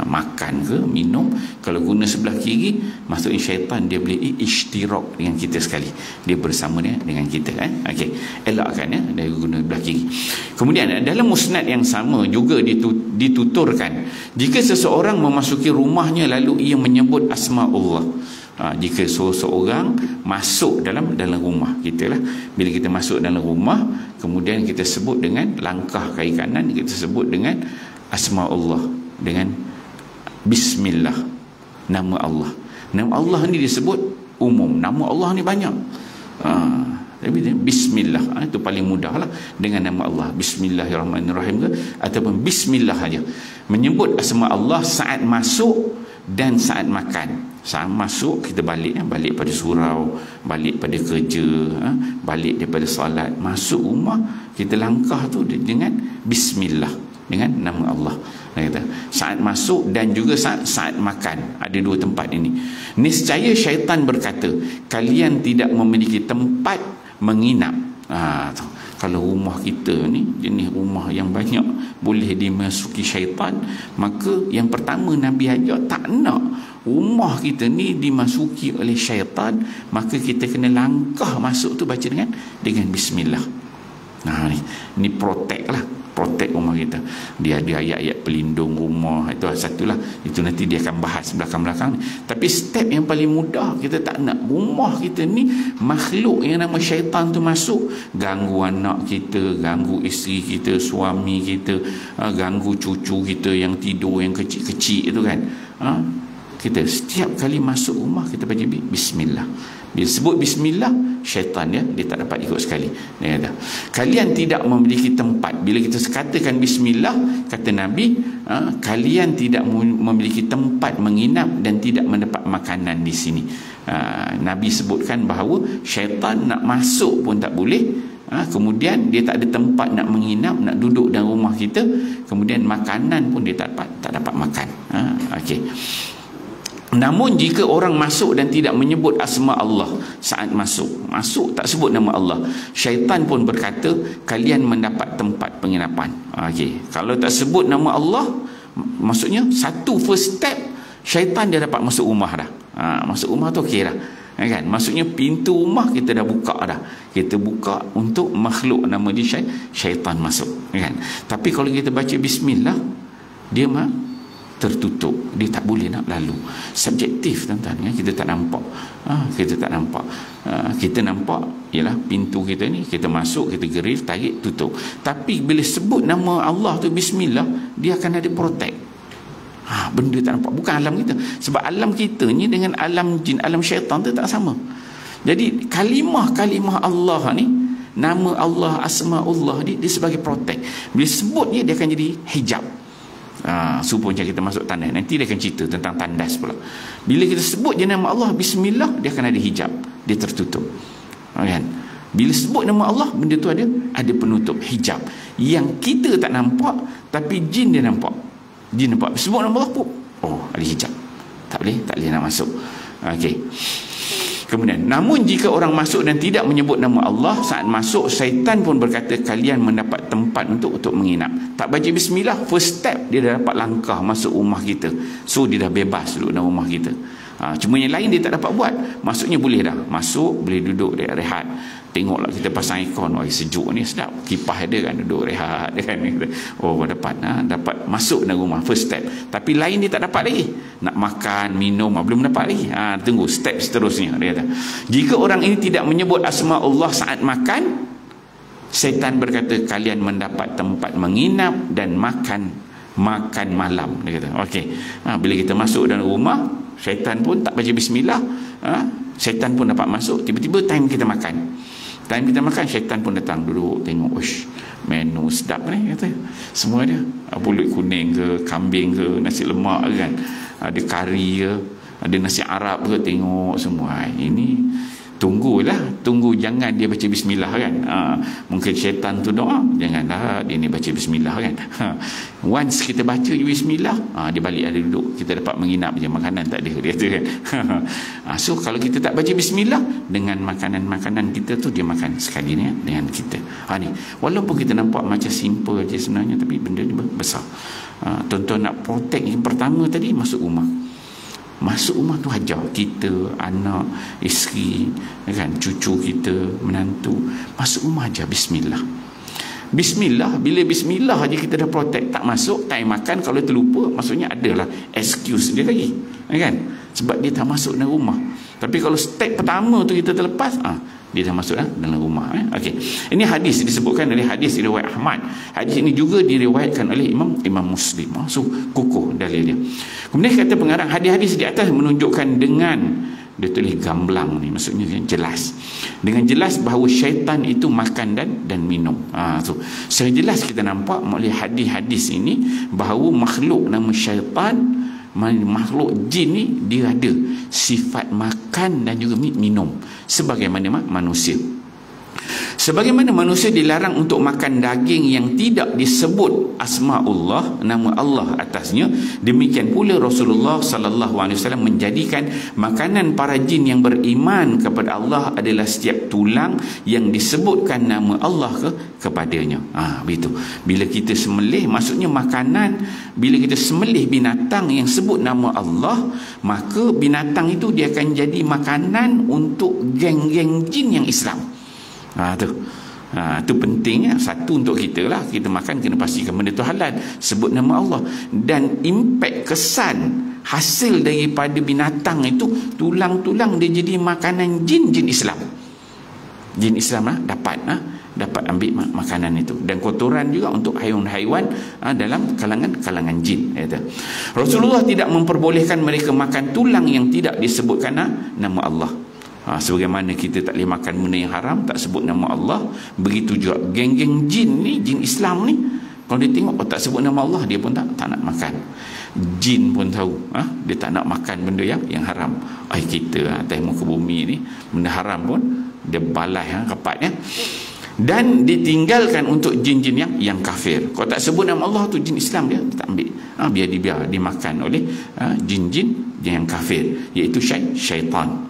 makan ke minum. Kalau guna sebelah kiri, maksudnya syaitan dia boleh ishtirak dengan kita sekali, dia bersama dengan kita kan. Okey, elakkan dia guna sebelah kiri. Kemudian dalam musnad yang sama juga dituturkan, jika seseorang memasuki rumahnya lalu ia menyebut asma Allah. Jika seseorang masuk dalam rumah kita lah, bila kita masuk dalam rumah, kemudian kita sebut dengan langkah kaki kanan, kita sebut dengan asma Allah, dengan bismillah, nama Allah. Nama Allah ni disebut umum, nama Allah ni banyak, tapi bismillah itu paling mudah lah, dengan nama Allah, bismillahirrahmanirrahim ke, ataupun bismillah saja. Menyebut asma Allah saat masuk dan saat makan. Saat masuk kita balik pada surau, balik pada kerja, balik daripada solat, masuk rumah kita langkah tu dengan bismillah, dengan nama Allah. Saat masuk dan juga saat makan, ada dua tempat ini. Niscaya syaitan berkata, kalian tidak memiliki tempat menginap. Kalau rumah kita ni jenis rumah yang banyak boleh dimasuki syaitan, maka yang pertama Nabi ajar, tak nak rumah kita ni dimasuki oleh syaitan, maka kita kena langkah masuk tu baca dengan bismillah. Ni protect lah, protect rumah kita. Dia ada ayat-ayat pelindung rumah, itu satulah, itu nanti dia akan bahas belakang-belakang. Tapi step yang paling mudah, kita tak nak rumah kita ni makhluk yang nama syaitan tu masuk, ganggu anak kita, ganggu isteri kita, suami kita, ganggu cucu kita yang tidur, yang kecil-kecil itu kan. Kita setiap kali masuk rumah kita baca bismillah. Bila sebut bismillah, syaitan dia tak dapat ikut sekali. Dia kata, kalian tidak memiliki tempat. Bila kita katakan bismillah, kata Nabi, kalian tidak memiliki tempat menginap dan tidak mendapat makanan di sini. Nabi sebutkan bahawa syaitan nak masuk pun tak boleh, kemudian dia tak ada tempat nak menginap, nak duduk dalam rumah kita, kemudian makanan pun dia tak dapat makan. Okey. Namun jika orang masuk dan tidak menyebut asma Allah saat masuk tak sebut nama Allah, syaitan pun berkata, kalian mendapat tempat penginapan. Kalau tak sebut nama Allah, maksudnya satu first step, syaitan dia dapat masuk rumah dah. Masuk rumah tu okey dah. kan? Maksudnya pintu rumah kita dah buka dah. Kita buka untuk makhluk nama dia syaitan masuk, kan? Tapi kalau kita baca bismillah, dia tertutup, dia tak boleh nak lalu. Subjektif tuan-tuan, kan? Kita tak nampak. Kita tak nampak. Kita nampak ialah pintu kita ni, kita masuk, kita geril, tarik, tutup. Tapi bila sebut nama Allah tu bismillah, dia akan ada protect. Benda tak nampak. Bukan alam kita. Sebab alam kita ni dengan alam jin, alam syaitan tu tak sama. Jadi kalimah-kalimah Allah ni, nama Allah, asma'ullah dia sebagai protect. Bila sebut dia akan jadi hijab. Supaya kita masuk tandas, nanti dia akan cerita tentang tandas pula. Bila kita sebut je nama Allah bismillah, dia akan ada hijab, dia tertutup, kan? Bila sebut nama Allah, benda tu ada penutup, hijab, yang kita tak nampak, tapi jin dia nampak. Jin nampak sebut nama Allah pun, ada hijab, tak boleh nak masuk. Okey. Kemudian, namun jika orang masuk dan tidak menyebut nama Allah, saat masuk syaitan pun berkata kalian mendapat tempat untuk menginap. Tak baca bismillah, first step dia dah dapat langkah masuk rumah kita. So dia dah bebas duduk dalam rumah kita. Cuma yang lain dia tak dapat buat. Maksudnya boleh dah masuk, boleh duduk dia rehat. Tengoklah kita pasang aircon, sejuk ni sedap, kipas ada kan, duduk rehat kan. Dapat masuk dalam rumah, first step. Tapi lain dia tak dapat lagi. Nak makan, minum belum dapat lagi. Tunggu step seterusnya, dia kata. Jika orang ini tidak menyebut asma Allah saat makan, syaitan berkata kalian mendapat tempat menginap dan makan malam, dia kata. Okey. Bila kita masuk dalam rumah, syaitan pun tak baca bismillah, syaitan pun dapat masuk. Tiba-tiba time kita makan, syaitan pun datang duduk tengok, menu sedap ni, kata. Semua ada, pulut kuning ke, kambing ke, nasi lemak ke, kan, ada kari ke, ada nasi Arab ke, tengok semua. Ini tunggu, jangan dia baca bismillah, kan. Mungkin syaitan tu doa, janganlah dia ni baca bismillah, kan. Once kita baca bismillah, dia balik ada duduk, kita dapat menginap je, makanan tak ada, dia tu, kan. So kalau kita tak baca bismillah, dengan makanan kita tu, dia makan sekali ni dengan kita. Ni walaupun kita nampak macam simple je sebenarnya, tapi benda ni besar. Tuan-tuan nak protect yang pertama tadi, masuk rumah tu hajar kita, anak, isteri, kan, cucu kita, menantu, masuk rumah aja bismillah. Bila bismillah aja kita dah protect. Tak masuk, tak makan, kalau terlupa, maksudnya adalah excuse dia lagi, kan, sebab dia tak masuk dalam rumah. Tapi kalau step pertama tu kita terlepas, dia dah masuk dalam rumah. Okey. Ini hadis disebutkan dari hadis riwayat Ahmad. Hadis ini juga diriwayatkan oleh Imam Muslim. So kukuh dalil dia. Kemudian kata pengarang, hadis-hadis di atas menunjukkan dengan, dia tulis gamblang ni, maksudnya jelas, dengan jelas bahawa syaitan itu makan dan minum. So secara jelas kita nampak melalui hadis-hadis ini bahawa makhluk nama syaitan, makhluk jin ni, dia ada sifat makan dan juga minum sebagaimana manusia. Sebagaimana manusia dilarang untuk makan daging yang tidak disebut asma'ullah, nama Allah atasnya, demikian pula Rasulullah sallallahu alaihi wasallam menjadikan makanan para jin yang beriman kepada Allah adalah setiap tulang yang disebutkan nama Allah kepadanya. Begitu. Bila kita sembelih, maksudnya makanan, bila kita sembelih binatang yang sebut nama Allah, maka binatang itu dia akan jadi makanan untuk geng-geng jin yang Islam. Itu pentingnya. Satu, untuk kita lah, kita makan kena pastikan benda tu halal, sebut nama Allah. Dan impak kesan hasil daripada binatang itu, tulang-tulang dia jadi makanan jin Islam. Jin Islam dapat ambil makanan itu, dan kotoran juga untuk haiwan-haiwan dalam kalangan jin. Rasulullah tidak memperbolehkan mereka makan tulang yang tidak disebutkan nama Allah. Sebagaimana kita tak boleh makan benda yang haram, tak sebut nama Allah, begitu juga geng-geng jin ni, jin Islam ni, kalau dia tengok tak sebut nama Allah, dia pun tak nak makan. Jin pun tahu, dia tak nak makan benda yang haram. Kita atas muka bumi ni, benda haram pun dia balai rapatnya. Dan ditinggalkan untuk jin-jin yang kafir. Kalau tak sebut nama Allah tu, jin Islam dia tak ambil, biar dimakan oleh jin-jin yang kafir, iaitu syaitan.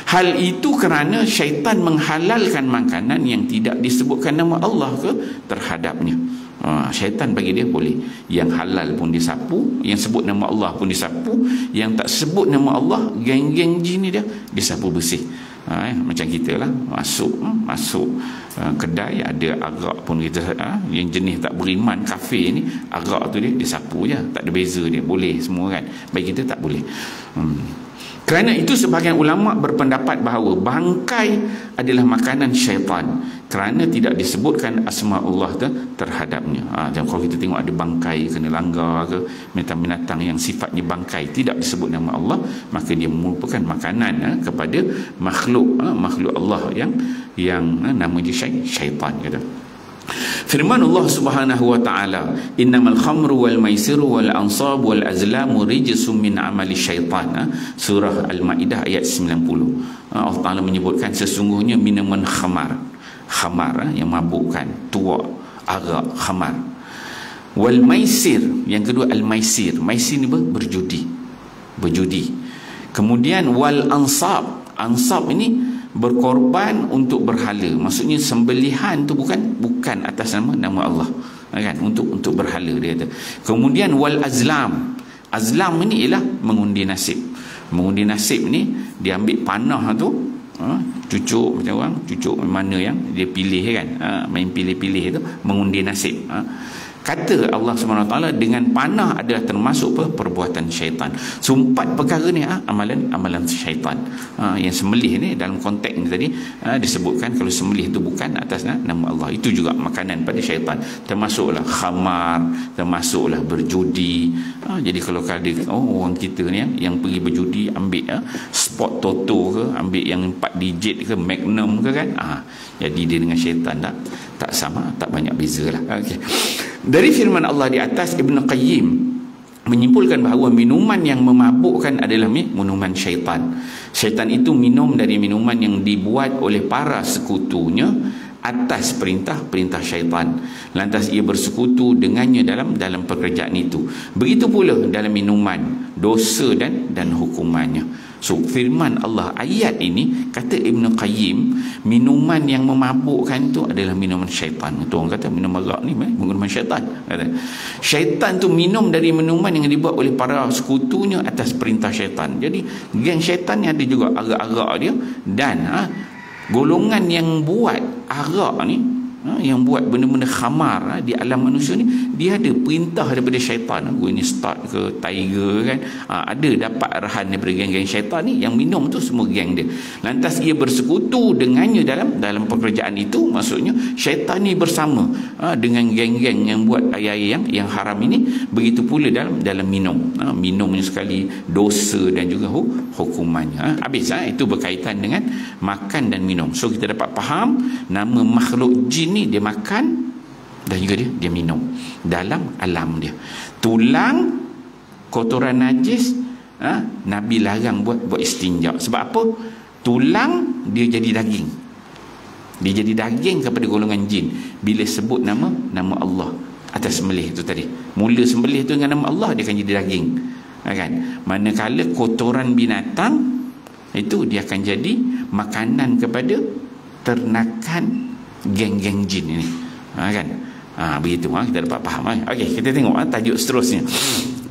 Hal itu kerana syaitan menghalalkan makanan yang tidak disebutkan nama Allah terhadapnya. Syaitan bagi dia boleh. Yang halal pun disapu, yang sebut nama Allah pun disapu, yang tak sebut nama Allah, geng-geng jin ni dia disapu bersih. Macam kita lah, masuk kedai ada arak pun kita, yang jenis tak beriman, kafir ni, arak tu dia disapu je, tak ada beza dia, boleh semua kan. Bagi kita tak boleh. Kerana itu sebahagian ulama berpendapat bahawa bangkai adalah makanan syaitan kerana tidak disebutkan asma Allah terhadapnya. Dan kalau kita tengok ada bangkai kena langgar ke, binatang-binatang yang sifatnya bangkai tidak disebut nama Allah, maka dia merupakan makanan kepada makhluk Allah yang nama dia syaitan kata. Firman Allah Subhanahu wa taala, innamal khamru wal maisiru wal ansab wal azlamu rijsum min amali syaitan. Surah Al-Maidah ayat 90. Allah Taala menyebutkan sesungguhnya minuman khamar yang mabukkan, tuak, arak, khamar. Wal maisir, yang kedua al-maisir. Maisir ni berjudi. Kemudian wal ansab ini berkorban untuk berhala. Maksudnya sembelihan tu bukan atas nama Allah, kan, untuk berhala dia kata. Kemudian wal azlam ini ialah mengundi nasib ni, dia ambil panah tu, cucuk macam orang cucuk mana yang dia pilih kan, main pilih-pilih tu, mengundi nasib. Kata Allah SWT, dengan panah adalah termasuk perbuatan syaitan. So 4 perkara ni amalan syaitan. Yang sembelih ni dalam konteks ni tadi disebutkan kalau sembelih tu bukan atas nama Allah, itu juga makanan pada syaitan. Termasuklah khamar, termasuklah berjudi. Jadi kalau ada orang kita ni yang pergi berjudi, ambil spot toto ke, ambil yang 4 digit ke, magnum ke kan, jadi dia dengan syaitan tak sama, tak banyak beza lah. Okay. Dari firman Allah di atas, Ibn Qayyim menyimpulkan bahawa minuman yang memabukkan adalah minuman syaitan. Syaitan itu minum dari minuman yang dibuat oleh para sekutunya atas perintah syaitan. Lantas ia bersekutu dengannya dalam pekerjaan itu. Begitu pula dalam minuman, dosa dan hukumannya. So firman Allah ayat ini, kata Ibn Qayyim, minuman yang memabukkan tu adalah minuman syaitan. Itu orang kata minum arak ni minuman syaitan. Kata syaitan tu minum dari minuman yang dibuat oleh para sekutunya atas perintah syaitan. Jadi geng syaitan ni ada juga arak-arak dia, dan golongan yang buat arak ni, yang buat benda-benda khamar di alam manusia ni, dia ada perintah daripada syaitan. Gue ni start ke tiger kan, ada dapat arahan daripada geng-geng syaitan ni, yang minum tu semua geng dia. Lantas ia bersekutu dengannya dalam pekerjaan itu. Maksudnya syaitan ni bersama dengan geng-geng yang buat ayat-ayat yang haram ini. Begitu pula dalam minum. Minumnya sekali dosa dan juga hukumannya. Habis itu berkaitan dengan makan dan minum. So kita dapat faham nama makhluk jin ni, dia makan dan juga dia minum dalam alam dia. Tulang kotoran najis, Nabi larang buat istinja. Sebab apa? Tulang dia jadi daging. Dia jadi daging kepada golongan jin bila sebut nama Allah atas sembelih itu tadi. Mula sembelih itu dengan nama Allah, dia akan jadi daging, kan? Manakala kotoran binatang itu, dia akan jadi makanan kepada ternakan geng-geng jin ini, kan? Begitu kita dapat faham. Okey, kita tengok tajuk seterusnya.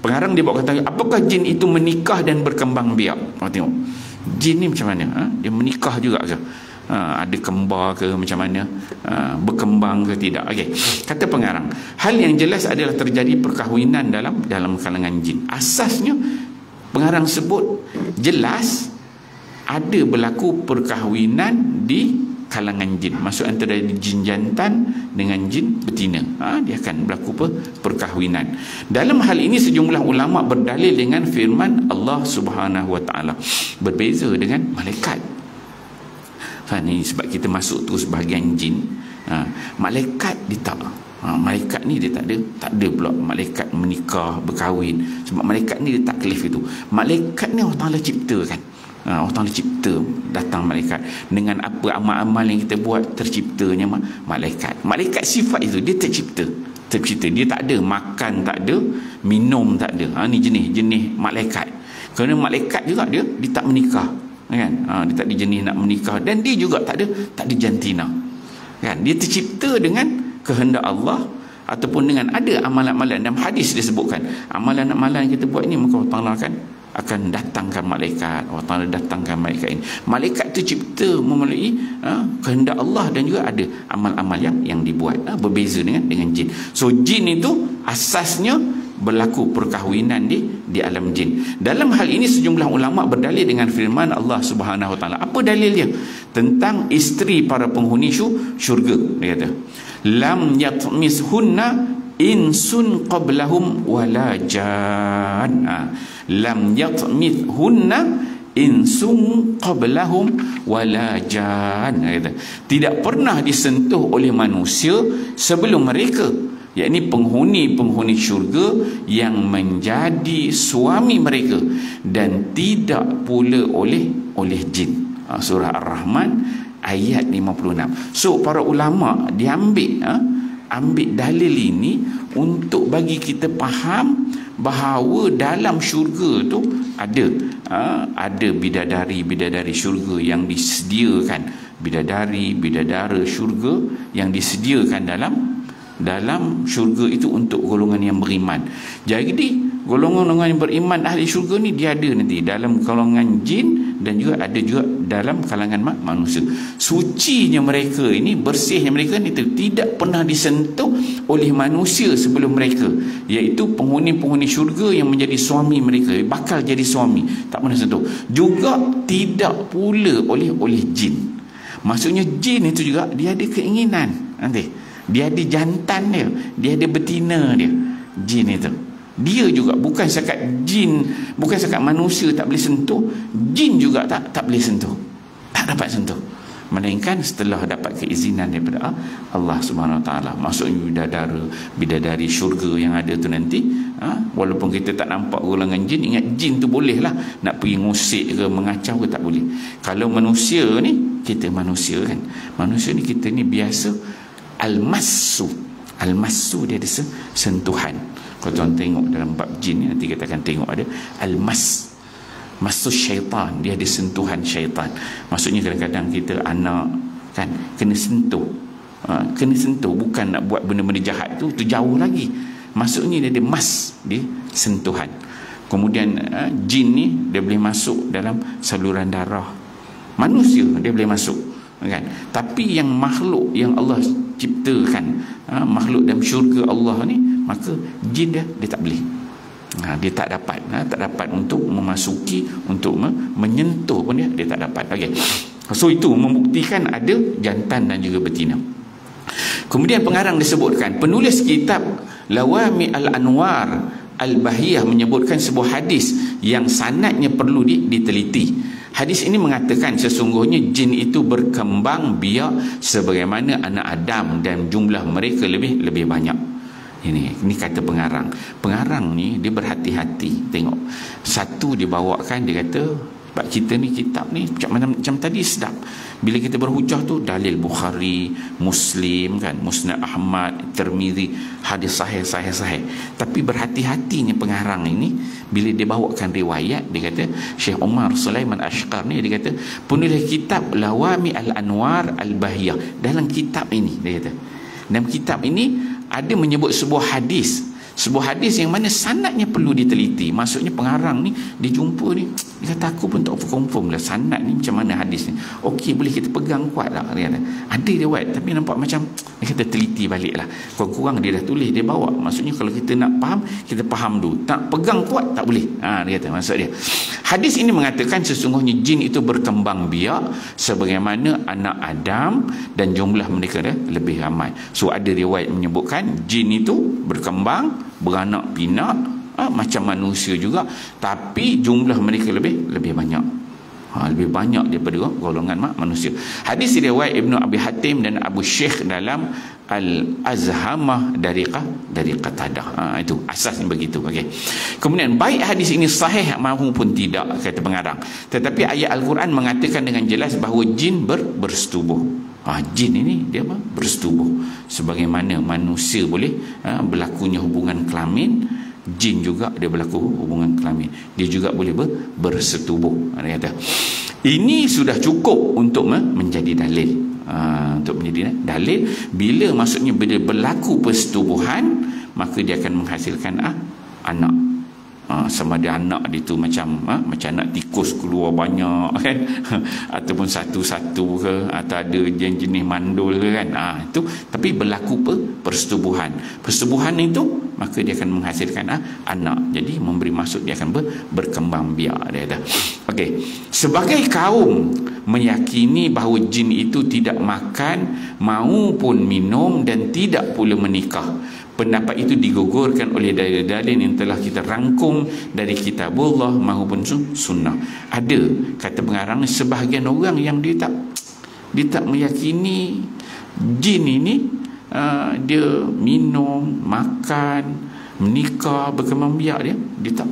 Pengarang dia buat kata, apakah jin itu menikah dan berkembang biak? Tengok jin ni macam mana, dia menikah juga ke, ada kembar ke, macam mana, berkembang ke tidak? Okey, kata pengarang, hal yang jelas adalah terjadi perkahwinan dalam kalangan jin. Asasnya pengarang sebut jelas ada berlaku perkahwinan di kalangan jin. Maksud antara jin jantan dengan jin betina, dia akan berlaku perkahwinan. Dalam hal ini sejumlah ulama berdalil dengan firman Allah Subhanahu wa taala, berbeza dengan malaikat. Ini sebab kita masuk tu sebahagian jin, malaikat dia tak. Malaikat ni dia tak ada pula malaikat menikah, berkahwin. Sebab malaikat ni dia tak kelif itu. Malaikat ni Allah Taala ciptakan. Allah Ta'ala cipta, datang malaikat dengan apa amal-amal yang kita buat, terciptanya malaikat sifat itu, dia tercipta, dia tak ada makan, tak ada minum, tak ada. Ni jenis malaikat. Kerana malaikat juga dia tak menikah, kan? Dia tak ada jenis nak menikah, dan dia juga tak ada jantina, kan? Dia tercipta dengan kehendak Allah, ataupun dengan ada amalan-amalan. Dalam hadis disebutkan amalan-amalan yang kita buat ini, maka Allah Ta'ala akan datangkan malaikat. Allah Ta'ala datangkan malaikat ini. Malaikat itu cipta melalui kehendak Allah, dan juga ada amal-amal yang dibuat. Berbeza dengan jin. So jin itu asasnya berlaku perkahwinan di alam jin. Dalam hal ini sejumlah ulama berdalil dengan firman Allah Subhanahu Wa Taala. Apa dalilnya? Tentang isteri para penghuni syurga. Dia kata, lam yatmishunna insun qablahum wala jan. Lam yatmithunna insun qablahum wala jan. Tidak pernah disentuh oleh manusia sebelum mereka, yakni penghuni syurga yang menjadi suami mereka, dan tidak pula oleh jin. Surah Ar-Rahman ayat 56. So para ulama ambil dalil ini untuk bagi kita faham bahawa dalam syurga tu ada bidadari syurga yang disediakan, bidadara syurga yang disediakan dalam syurga itu untuk golongan yang beriman. Jadi golongan yang beriman ahli syurga ni dia ada nanti dalam golongan jin, dan juga ada juga dalam kalangan manusia. Sucinya mereka ini, bersihnya mereka ni tidak pernah disentuh oleh manusia sebelum mereka, iaitu penghuni syurga yang menjadi suami mereka, bakal jadi suami, tak pernah sentuh. Juga tidak pula oleh jin. Maksudnya jin itu juga dia ada keinginan nanti. Dia ada jantan dia ada betina dia. Jin itu dia juga bukan sekat jin, bukan sekat manusia tak boleh sentuh, jin juga tak boleh sentuh, tak dapat sentuh, melainkan setelah dapat keizinan daripada Allah Subhanahu Wa Taala. Maksudnya bidadari syurga yang ada tu nanti, walaupun kita tak nampak golongan jin, ingat jin tu boleh lah nak pergi ngusik ke mengacau ke, tak boleh. Kalau manusia ni, kita manusia kan, manusia ni kita ni biasa al-massu dia ada sentuhan. Kalau tuan tengok dalam bab jin ni, nanti kita akan tengok ada masuk syaitan, dia ada sentuhan syaitan. Maksudnya kadang-kadang kita anak kan kena sentuh, bukan nak buat benda-benda jahat tu jauh lagi. Maksudnya dia ada dia sentuhan. Kemudian jin ni dia boleh masuk dalam saluran darah manusia, dia boleh masuk kan. Tapi yang makhluk yang Allah ciptakan, makhluk dalam syurga Allah ni, maka jin dia tak boleh. Dia tak dapat untuk memasuki, untuk menyentuh pun dia tak dapat. Okey. So itu membuktikan ada jantan dan juga betina. Kemudian pengarang disebutkan, penulis kitab Lawami Al-Anwar Al-Bahiyah menyebutkan sebuah hadis yang sanadnya perlu diteliti. Hadis ini mengatakan sesungguhnya jin itu berkembang biak sebagaimana anak Adam, dan jumlah mereka lebih banyak. Ini kata pengarang. Pengarang ni dia berhati-hati. Tengok. Satu dia bawakan, dia kata, sebab kita ni kitab ni macam tadi sedap. Bila kita berhujah tu dalil Bukhari, Muslim kan, Musnad Ahmad, Tirmizi, hadis sahih. Tapi berhati-hatinya pengarang ini bila dia bawakan riwayat, dia kata Syekh Umar Sulaiman Ashqar ni, dia kata penulis kitab Lawami Al-Anwar Al-Bahiyah, dalam kitab ini dia kata, dalam kitab ini ada menyebut sebuah hadis yang mana sanadnya perlu diteliti. Maksudnya pengarang ni dia jumpa ni, dia kata aku pun tak confirm lah sanad ni macam mana hadis ni. Okey, boleh kita pegang kuat tak? Dia kata ada riwayat tapi nampak macam, dia kata teliti balik lah, kurang-kurang dia dah tulis, dia bawa. Maksudnya kalau kita nak faham, kita faham dulu, tak pegang kuat tak boleh. Dia kata maksud dia, hadis ini mengatakan sesungguhnya jin itu berkembang biak sebagaimana anak Adam, dan jumlah mereka lebih ramai. So ada riwayat menyebutkan jin itu berkembang, beranak pinak, macam manusia juga, tapi jumlah mereka lebih banyak. Lebih banyak daripada golongan manusia. Hadis riwayat Ibnu Abi Hatim dan Abu Syekh dalam Al-Azhamah dari Qatadah. Itu asasnya begitu. Okey. Kemudian baik hadis ini sahih maupun tidak, kata pengarang, tetapi ayat Al-Quran mengatakan dengan jelas bahawa jin bersetubuh. Jin ini dia bersetubuh sebagaimana manusia boleh berlakunya hubungan kelamin, jin juga dia berlaku hubungan kelamin, dia juga boleh bersetubuh. Dia kata ini sudah cukup untuk menjadi dalil. untuk menjadi dalil. Bila maksudnya bila berlaku persetubuhan, maka dia akan menghasilkan anak. Sama ada anak dia tu macam anak tikus keluar banyak kan ataupun satu-satu ke, atau ada jenis mandul kan, itu tapi berlaku persetubuhan itu, maka dia akan menghasilkan anak. Jadi memberi maksud dia akan berkembang biak dia kata. Okey, sebagai kaum meyakini bahawa jin itu tidak makan maupun minum dan tidak pula menikah. Pendapat itu digugurkan oleh dalil-dalil yang telah kita rangkum dari kitabullah maupun sunnah. Ada, kata pengarang, sebahagian orang yang dia tak meyakini jin ini dia minum, makan, menikah, berkembang biak, dia tak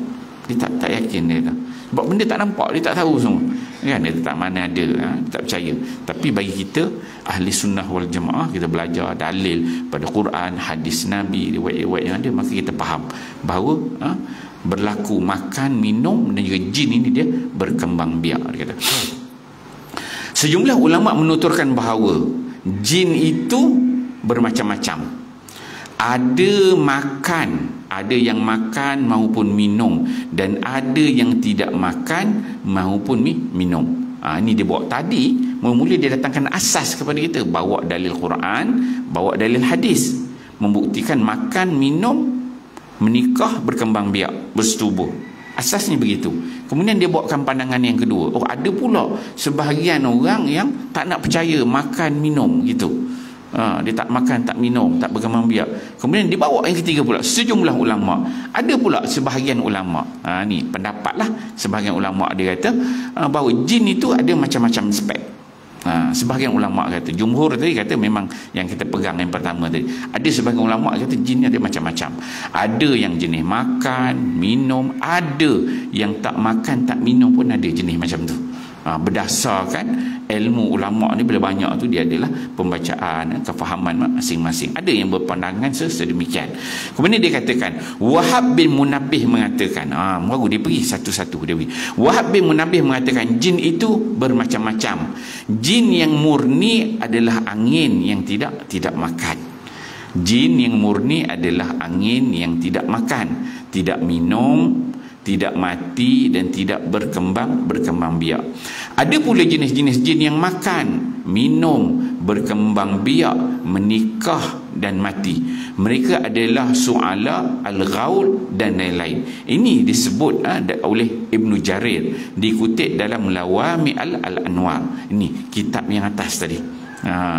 yakin dia kata. Sebab benda tak nampak, dia tak tahu semua kan, dia tak mana ada, tak percaya. Tapi bagi kita ahli sunnah wal jamaah, kita belajar dalil pada Quran, hadis Nabi, riwayat-riwayat yang ada, maka kita faham bahawa berlaku makan, minum dan juga jin ini dia berkembang biak, dia kata. Sejumlah ulama menuturkan bahawa jin itu bermacam-macam. Ada yang makan maupun minum, dan ada yang tidak makan maupun minum. Ini dia bawa tadi, mula-mula dia datangkan asas kepada kita, bawa dalil Quran, bawa dalil hadis, membuktikan makan, minum, menikah, berkembang biak, bersetubuh. Asasnya begitu. Kemudian dia bawakan pandangan yang kedua. Ada pula sebahagian orang yang tak nak percaya makan, minum gitu. Dia tak makan, tak minum, tak berkembang biak. Kemudian dibawa yang ketiga pula, sejumlah ulama. Ada pula sebahagian ulama, ni pendapatlah sebahagian ulama, dia kata bahawa jin itu ada macam-macam spek. Sebahagian ulama kata, jumhur tadi kata memang yang kita pegang yang pertama tadi. Ada sebahagian ulama kata jin ada macam-macam. Ada yang jenis makan, minum, ada yang tak makan, tak minum pun ada jenis macam tu. Berdasarkan ilmu ulama ni, bila banyak tu dia adalah pembacaan, kefahaman masing-masing. Ada yang berpandangan sedemikian. Kemudian dia katakan, Wahab bin Munabbih mengatakan, baru dia pergi satu-satu dia pergi. Wahab bin Munabbih mengatakan jin itu bermacam-macam. Jin yang murni adalah angin yang tidak makan. Jin yang murni adalah angin yang tidak makan, tidak minum, tidak mati dan tidak berkembang biak. Ada pula jenis-jenis jin yang makan, minum, berkembang biak, menikah dan mati. Mereka adalah su'ala, al-ghaul dan lain-lain. Ini disebut oleh Ibnu Jarir, dikutip dalam Lawami al-Anwar. Ini kitab yang atas tadi.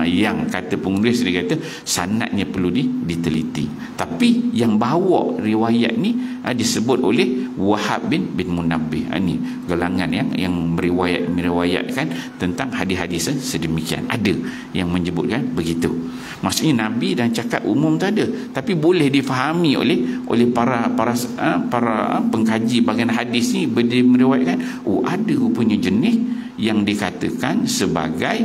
Yang kata penulis, dia kata sanadnya perlu diteliti. Tapi yang bawa riwayat ni disebut oleh Wahab bin Munabbih. Ini gelangan yang meriwayatkan tentang hadis-hadis sedemikian. Ada yang menyebutkan begitu. Maksudnya Nabi dan cakap umum tak ada, tapi boleh difahami oleh para pengkaji bahagian hadis ni, meriwayatkan ada rupanya jenis yang dikatakan sebagai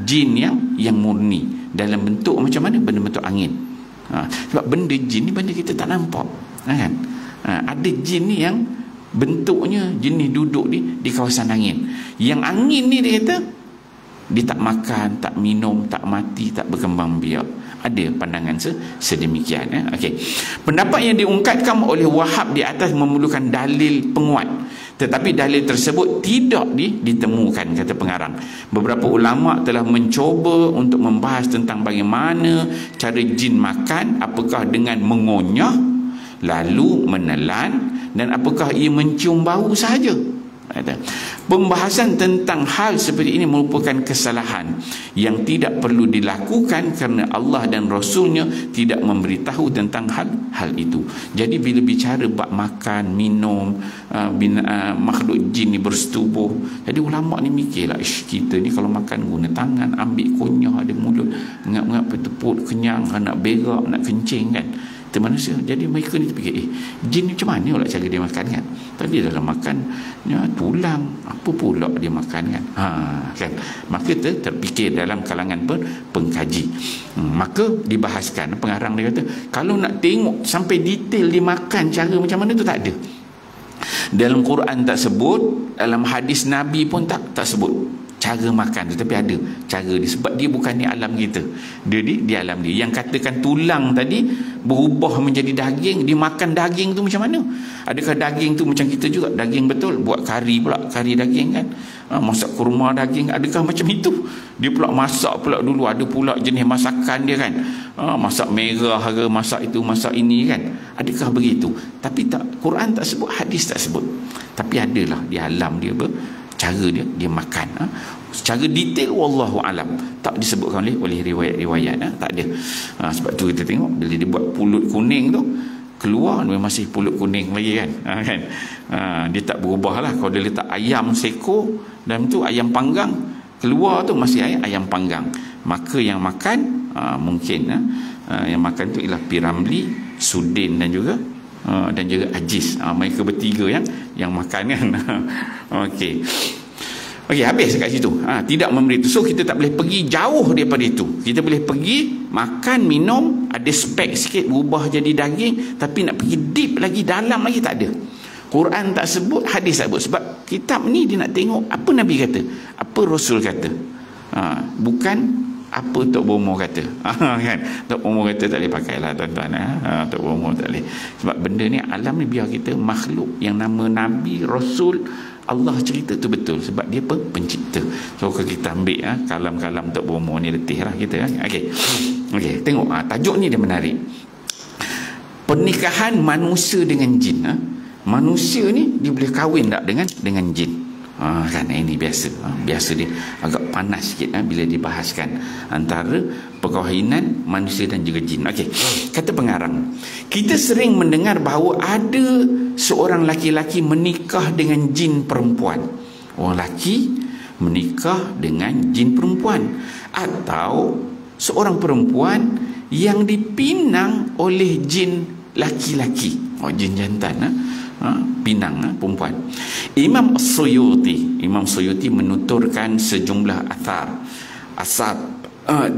jin yang murni. Dalam bentuk macam mana? Bentuk angin. Sebab benda jin ni benda kita tak nampak, kan? Ada jin ni yang bentuknya jenis duduk di kawasan angin. Yang angin ni dia kata dia tak makan, tak minum, tak mati, tak berkembang biak. Ada pandangan sedemikian. Okey. Pendapat yang diungkapkan oleh Wahab di atas memerlukan dalil penguat, tetapi dalil tersebut tidak ditemukan, kata pengarang. Beberapa ulama telah mencuba untuk membahas tentang bagaimana cara jin makan, apakah dengan mengonyah, lalu menelan, dan apakah ia mencium bau sahaja. Pembahasan tentang hal seperti ini merupakan kesalahan yang tidak perlu dilakukan kerana Allah dan Rasulnya tidak memberitahu tentang hal itu. Jadi bila bicara bab makan, minum, makhluk jin ni bersetubuh, jadi ulama ni mikirlah, kita ni kalau makan guna tangan, ambil kunyah ada mulut, ngap-ngap peteput, kenyang, nak berak, nak kencing kan, kita manusia. Jadi mereka ni terfikir, jin ni macam mana pula cara dia makan kan? Tadi dalam makan tulang, apa pula dia makan kan? Kan? Maka terfikir dalam kalangan pengkaji. Maka dibahaskan, pengarang dia kata, kalau nak tengok sampai detail dia makan cara macam mana tu tak ada. Dalam Quran tak sebut, dalam hadis Nabi pun tak sebut. cara makan tu, tapi ada cara dia, sebab dia bukan di alam kita, dia di alam dia. Yang katakan tulang tadi berubah menjadi daging, dia makan daging tu macam mana? Adakah daging tu macam kita juga daging betul, buat kari pula, kari daging kan, masak kurma daging, adakah macam itu? Dia pula masak pula dulu, ada pula jenis masakan dia kan, masak merah ke, masak itu, masak ini kan, adakah begitu? Tapi tak, Quran tak sebut, hadis tak sebut, tapi adalah di alam dia cara dia makan. Secara detail wallahu alam tak disebutkan oleh riwayat-riwayat, tak ada. Sebab tu kita tengok bila dia buat pulut kuning tu, keluar dia masih pulut kuning lagi kan, kan? Dia tak berubah lah. Kalau dia letak ayam sekor dalam tu, ayam panggang, keluar tu masih ayam panggang. Maka yang makan mungkin yang makan tu ialah Piramli, Sudin dan juga Aziz. Mereka bertiga yang makan kan. Okey, habis kat situ. Tidak memberi itu. So kita tak boleh pergi jauh daripada itu. Kita boleh pergi makan, minum, ada spek sikit berubah jadi daging, tapi nak pergi deep lagi, dalam lagi tak ada. Quran tak sebut, hadis tak sebut. Sebab kitab ni dia nak tengok apa Nabi kata, apa Rasul kata, bukan apa Tok Bomo kata. Kan? Tok Bomo kata tak boleh pakai lah tuan-tuan. Tok Bomo tak boleh. Sebab benda ni, alam ni biar kita makhluk yang nama Nabi, Rasul, Allah cerita tu betul. Sebab dia pencipta. So kalau kita ambil kalam-kalam Tok Bomo ni, letih lah kita. Okey, tengok tajuk ni dia menarik. Pernikahan manusia dengan jin. Manusia ni dia boleh kahwin tak dengan jin? Kan ini biasa dia agak panas sikit bila dibahaskan antara perkahwinan manusia dan juga jin. Okey, kata pengarang, kita sering mendengar bahawa ada seorang laki-laki menikah dengan jin perempuan. Orang lelaki menikah dengan jin perempuan, atau seorang perempuan yang dipinang oleh jin laki-laki, jin jantan, pinang perempuan. Imam Suyuti menuturkan sejumlah asar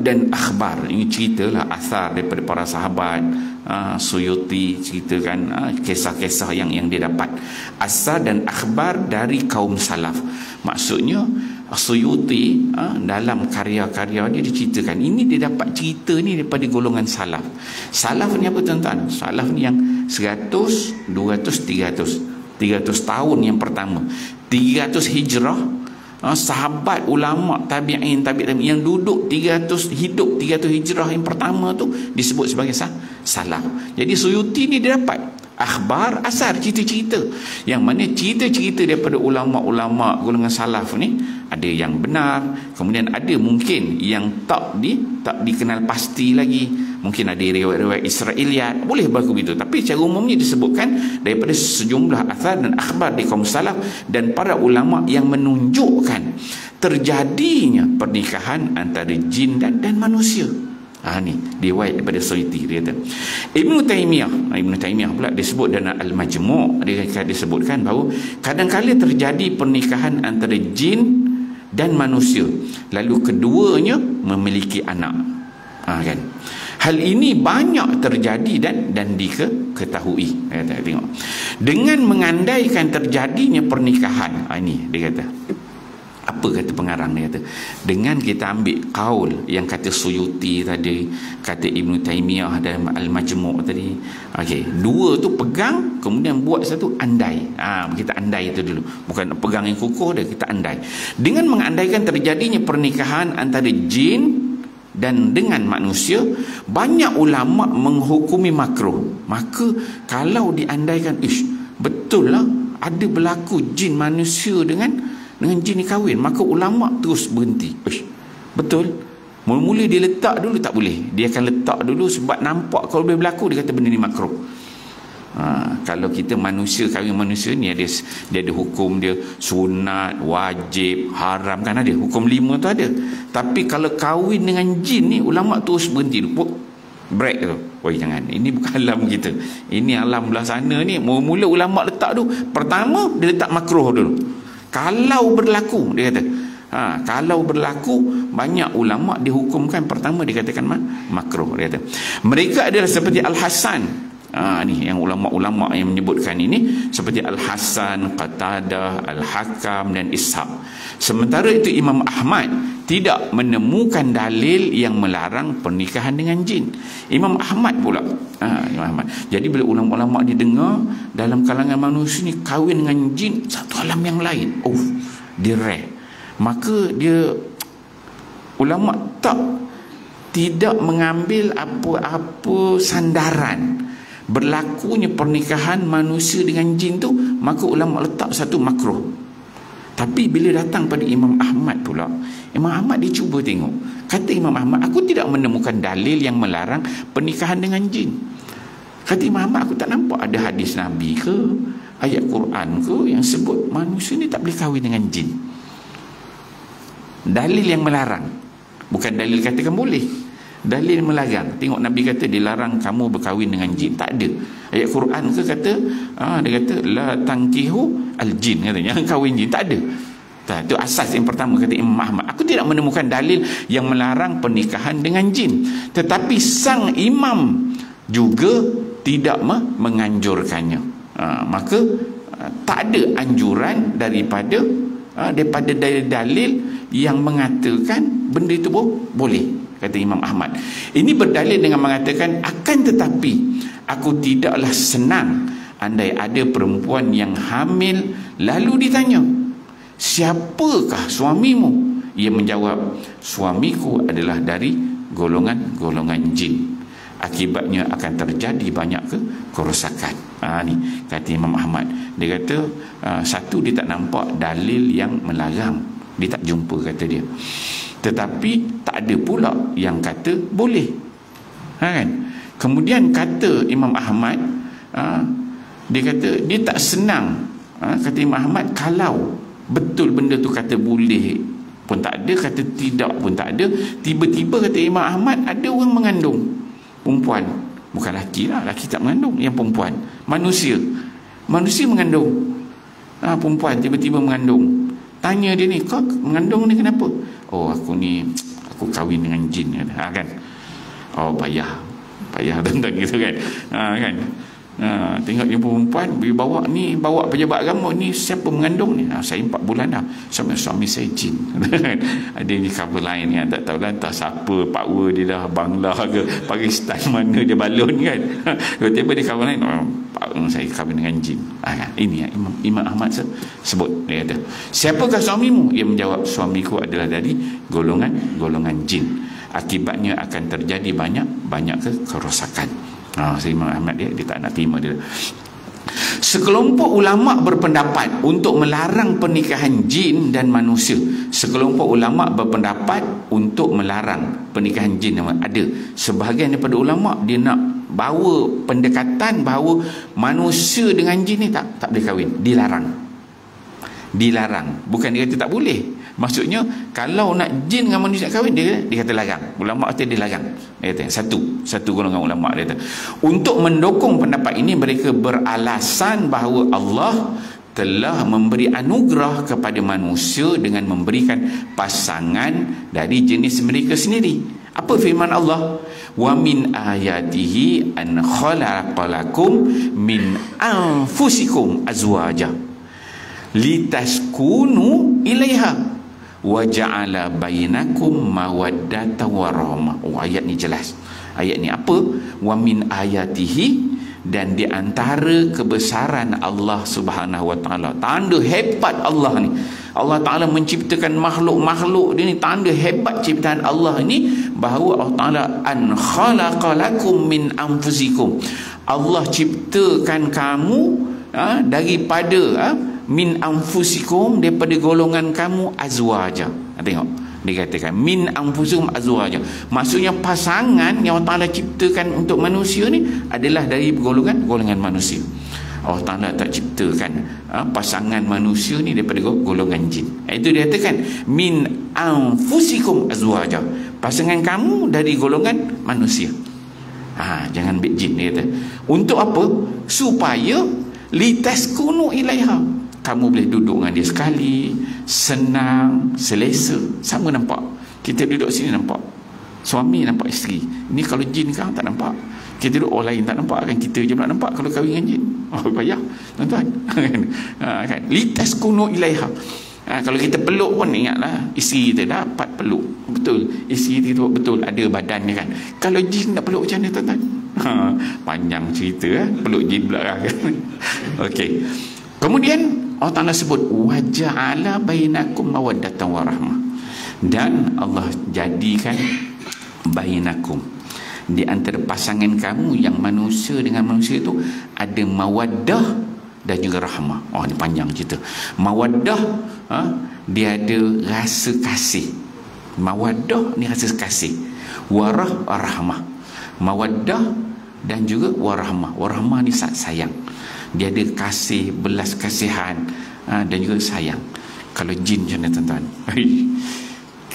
dan akhbar. Ini ceritalah asar daripada para sahabat. Suyuti ceritakan kisah-kisah yang dia dapat, asar dan akhbar dari kaum salaf. Maksudnya Suyuti dalam karya-karya dia diceritakan, ini dia dapat cerita ni daripada golongan salaf. Salaf ni apa tuan-tuan? Salaf ni yang 100, 200, 300 tahun yang pertama, 300 hijrah, sahabat, ulama, tabi'in yang duduk 300 hijrah yang pertama tu disebut sebagai salaf. Jadi Suyuti ni dia dapat akhbar, asar, cerita-cerita, yang mana cerita-cerita daripada ulama-ulama golongan salaf ni ada yang benar, kemudian ada mungkin yang tak dikenal pasti lagi, mungkin ada riwayat-riwayat Israiliyat, boleh berlaku begitu. Tapi secara umumnya disebutkan daripada sejumlah asar dan akhbar di kaum salaf dan para ulama yang menunjukkan terjadinya pernikahan antara jin dan manusia. Ni riwayat daripada Suyuti. Dia kata Ibnu Taimiyah pula disebut dalam Al-Majmu', dia disebutkan bahawa kadang-kadang terjadi pernikahan antara jin dan manusia, lalu keduanya memiliki anak. Kan, hal ini banyak terjadi dan diketahui. Tengok, dengan mengandaikan terjadinya pernikahan, ini dia kata, apa kata pengarang dia kata, dengan kita ambil kaul yang kata Suyuti tadi, kata Ibnu Taimiyah dan Al-Majmu' tadi, dua tu pegang, kemudian buat satu andai. Kita andai itu dulu, bukan pegang yang kukuh dah, kita andai. Dengan mengandaikan terjadinya pernikahan antara jin dan dengan manusia, banyak ulama menghukumi makruh. Maka kalau diandaikan, betul lah ada berlaku jin manusia dengan jin ni kahwin, maka ulama terus berhenti. Betul, mula-mula dia letak dulu tak boleh, dia akan letak dulu sebab nampak kalau boleh berlaku, dia kata benda ni makruh. Kalau kita manusia kahwin manusia ni, dia ada hukum dia, sunat, wajib, haram, kan ada hukum 5 tu ada. Tapi kalau kahwin dengan jin ni, ulama terus berhenti dulu, break tu. Jangan, ini bukan alam kita, ini alam belah sana ni. Mula-mula ulama letak tu, pertama dia letak makruh dulu. Kalau berlaku, dia kata, kalau berlaku, banyak ulama dihukumkan pertama dikatakan makruh. Dia kata mereka adalah seperti Al-Hasan Ni yang ulama-ulama yang menyebutkan ini seperti Al-Hasan, Qatadah, Al-Hakam dan Ishaq. Sementara itu Imam Ahmad tidak menemukan dalil yang melarang pernikahan dengan jin. Imam Ahmad pula. Imam Ahmad. Jadi bila ulama-ulama dia dengar dalam kalangan manusia ni kahwin dengan jin satu alam yang lain. Dia rare. Maka dia ulama tidak mengambil apa-apa sandaran berlakunya pernikahan manusia dengan jin tu, maka ulama letak satu makruh. Tapi bila datang pada Imam Ahmad pula, Imam Ahmad dia cuba tengok. Kata Imam Ahmad, aku tidak menemukan dalil yang melarang pernikahan dengan jin. Kata Imam Ahmad, aku tak nampak ada hadis Nabi ke, ayat Quran ke yang sebut manusia ni tak boleh kahwin dengan jin. Dalil yang melarang, bukan dalil katakan boleh. Dalil melarang. Tengok Nabi kata dilarang kamu berkahwin dengan jin, tak ada. Ayat Quran ke kata dia kata la tankihu al-jin, katanya jangan kahwin jin, tak ada. Itu asas yang pertama kata Imam Ahmad. Aku tidak menemukan dalil yang melarang pernikahan dengan jin. Tetapi sang imam juga tidak menganjurkannya. Maka tak ada anjuran daripada dalil yang mengatakan benda itu boleh, kata Imam Ahmad. Ini berdalil dengan mengatakan, akan tetapi aku tidaklah senang andai ada perempuan yang hamil lalu ditanya, siapakah suamimu? Ia menjawab, suamiku adalah dari golongan jin. Akibatnya akan terjadi banyak kerosakan. Ni kata Imam Ahmad. Dia kata satu, dia tak nampak dalil yang melarang, dia tak jumpa, kata dia. Tetapi tak ada pula yang kata boleh. Kan? Kemudian kata Imam Ahmad, dia kata dia tak senang. Kata Imam Ahmad, kalau betul benda tu kata boleh pun tak ada, kata tidak pun tak ada. Tiba-tiba kata Imam Ahmad, ada orang mengandung perempuan, bukan laki lah, laki tak mengandung, yang perempuan, manusia mengandung. Perempuan tiba-tiba mengandung. Tanya dia ni, kau mengandung ni kenapa? Aku kahwin dengan jin, kan? Payah tentang gitu kan. Tengok ni perempuan bawa pejabat agama ni, siapa mengandung ni? Saya 4 bulan dah, suami saya jin. Ada ni cover lain yang tak tahu lah, entah siapa, power dia dah Bangla ke Pakistan mana dia balon kan. Tiba-tiba dia cover lain, saya kahwin dengan jin. Ini Imam Ahmad sebut. Dia kata, siapakah suamimu? Ia menjawab, suamiku adalah dari golongan jin. Akibatnya akan terjadi banyak kerosakan. Imam Ahmad dia tak nak terima dia. Sekelompok ulama berpendapat untuk melarang pernikahan jin dan manusia. Sekelompok ulama berpendapat untuk melarang pernikahan jin dan manusia. Ada sebahagian daripada ulama dia nak bawa pendekatan bahawa manusia dengan jin ni tak boleh kahwin, dilarang. Bukan dia kata tak boleh. Maksudnya kalau nak jin dengan manusia kahwin, dia kata larang. Ulama kata dia larang. Dia kata satu golongan ulama dia kata. Untuk mendukung pendapat ini, mereka beralasan bahawa Allah telah memberi anugerah kepada manusia dengan memberikan pasangan dari jenis mereka sendiri. Apa firman Allah? Wa min ayatihi an khalaqalakum min anfusikum azwaja litaskunu ilaiha wa ja'ala bainakum mawaddatan wa rahmah. Ayat ni jelas. Ayat ni apa? Wa min ayatihi, dan di antara kebesaran Allah Subhanahu wa taala, tanda hebat Allah ni. Allah Taala menciptakan makhluk-makhluk dia ni, tanda hebat ciptaan Allah ni, bahawa Allah Taala an khalaqalakum min anfusikum. Allah ciptakan kamu daripada min anfusikum, daripada golongan kamu, azwaja. Tengok, dikatakan min anfusikum azwaja. Maksudnya pasangan yang Allah Taala ciptakan untuk manusia ni adalah dari golongan manusia. Allah Taala tak ciptakan pasangan manusia ni daripada golongan jin. Itu dia katakan min anfusikum azwaja. Pasangan kamu dari golongan manusia. Jangan ambil jin, dia kata. Untuk apa? Supaya litaskunu ilaiha, kamu boleh duduk dengan dia sekali, senang, selesa. Sama nampak, kita duduk sini nampak Suami nampak isteri. Ni kalau jin kan tak nampak. Kita duduk orang lain tak nampak kan, kita je nak nampak kalau kahwin dengan jin. Oh payah tuan-tuan. Kan litas kuno ilaiha. Kalau kita peluk pun ingatlah isteri kita dapat peluk. Betul. Isteri kita betul ada badan dia kan. Kalau jin nak peluk macam mana tuan-tuan? Panjang cerita peluk jin pula kan. Okey. Kemudian Allah Ta'ala sebut waja'ala bainakum mawaddatan warahmah. Dan Allah jadikan bainakum, di antara pasangan kamu yang manusia dengan manusia itu ada mawaddah dan juga rahmah. Oh, ni panjang cerita. Mawaddah dia ada rasa kasih. Mawaddah ni rasa kasih. Rahmah. Mawaddah dan juga warahmah. Warahmah ni sayang. Dia ada kasih, belas kasihan dan juga sayang. Kalau jin macam mana tuan-tuan?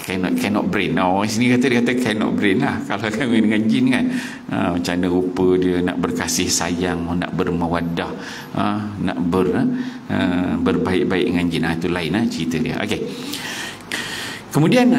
Cannot brain. Sini dia kata cannot brain lah. Kalau kahwin dengan jin kan, macam mana rupa dia nak berkasih sayang, nak bermawaddah, nak berbaik-baik dengan jin. Itu lain cerita dia. Okey. Kemudian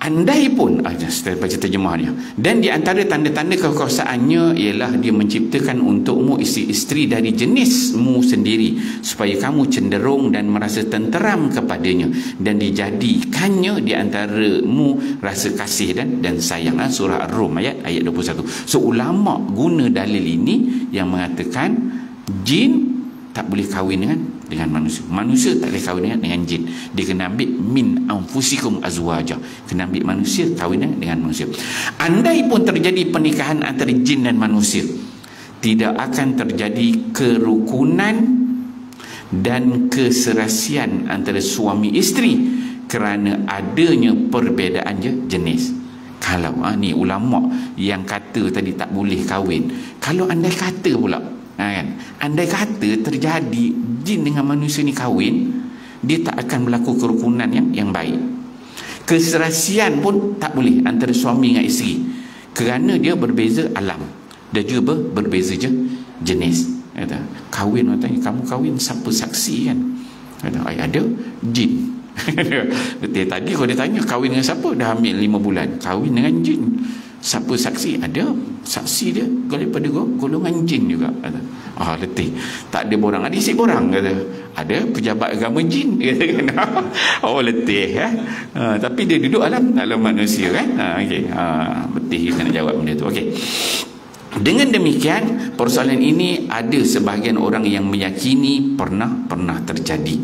andai pun saya baca terjemah dia. Dan di antara tanda-tanda kekuasaannya ialah dia menciptakan untukmu isteri-isteri dari jenismu sendiri supaya kamu cenderung dan merasa tenteram kepadanya, dan dijadikannya di antaramu rasa kasih dan sayang. Surah Ar-Rum ayat 21. So ulama guna dalil ini yang mengatakan jin tak boleh kahwin dengan manusia. Manusia tak boleh kahwin dengan jin. Dia kena ambil min anfusikum azwaja. Kena ambil manusia kahwin dengan manusia. Andai pun terjadi pernikahan antara jin dan manusia, tidak akan terjadi kerukunan dan keserasian antara suami isteri kerana adanya perbezaan jenis. Kalau ni ulama yang kata tadi tak boleh kahwin, kalau andai kata pula kan, andai kata terjadi jin dengan manusia ni kahwin, dia tak akan berlaku kerukunan yang baik. Keserasian pun tak boleh antara suami dengan isteri kerana dia berbeza alam dan juga berbeza jenis. Kata, kahwin, orang tanya, kamu kahwin siapa saksi kan? Kata, ada jin. Tadi kalau dia tanya kahwin dengan siapa, dah ambil 5 bulan, kahwin dengan jin. Siapa saksi? Ada saksi dia daripada golongan jin juga. Kata, letih. Tak ada borang, ada isi borang. Kata, ada pejabat agama jin. Kata, letih. Tapi dia duduk alam manusia kan. Okay. Letih kita nak jawab benda tu. Okey. Dengan demikian, persoalan ini ada sebahagian orang yang meyakini pernah terjadi,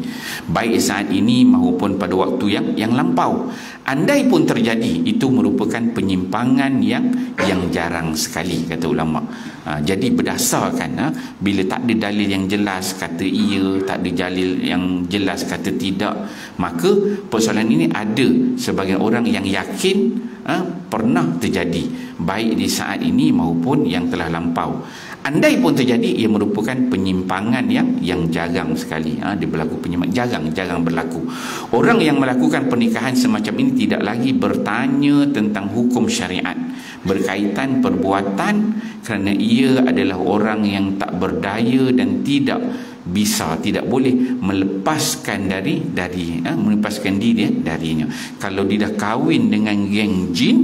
baik saat ini maupun pada waktu yang lampau. Andai pun terjadi, itu merupakan penyimpangan yang jarang sekali, kata ulama. Jadi berdasarkan bila tak ada dalil yang jelas kata iya, tak ada dalil yang jelas kata tidak, maka persoalan ini ada sebahagian orang yang yakin pernah terjadi, baik di saat ini maupun yang telah lampau. Andai pun terjadi, ia merupakan penyimpangan yang jarang sekali. Dia berlaku penyimpangan, jarang berlaku. Orang yang melakukan pernikahan semacam ini tidak lagi bertanya tentang hukum syariat berkaitan perbuatan, kerana ia adalah orang yang tak berdaya dan tidak boleh melepaskan melepaskan diri darinya. Kalau dia dah kahwin dengan geng jin,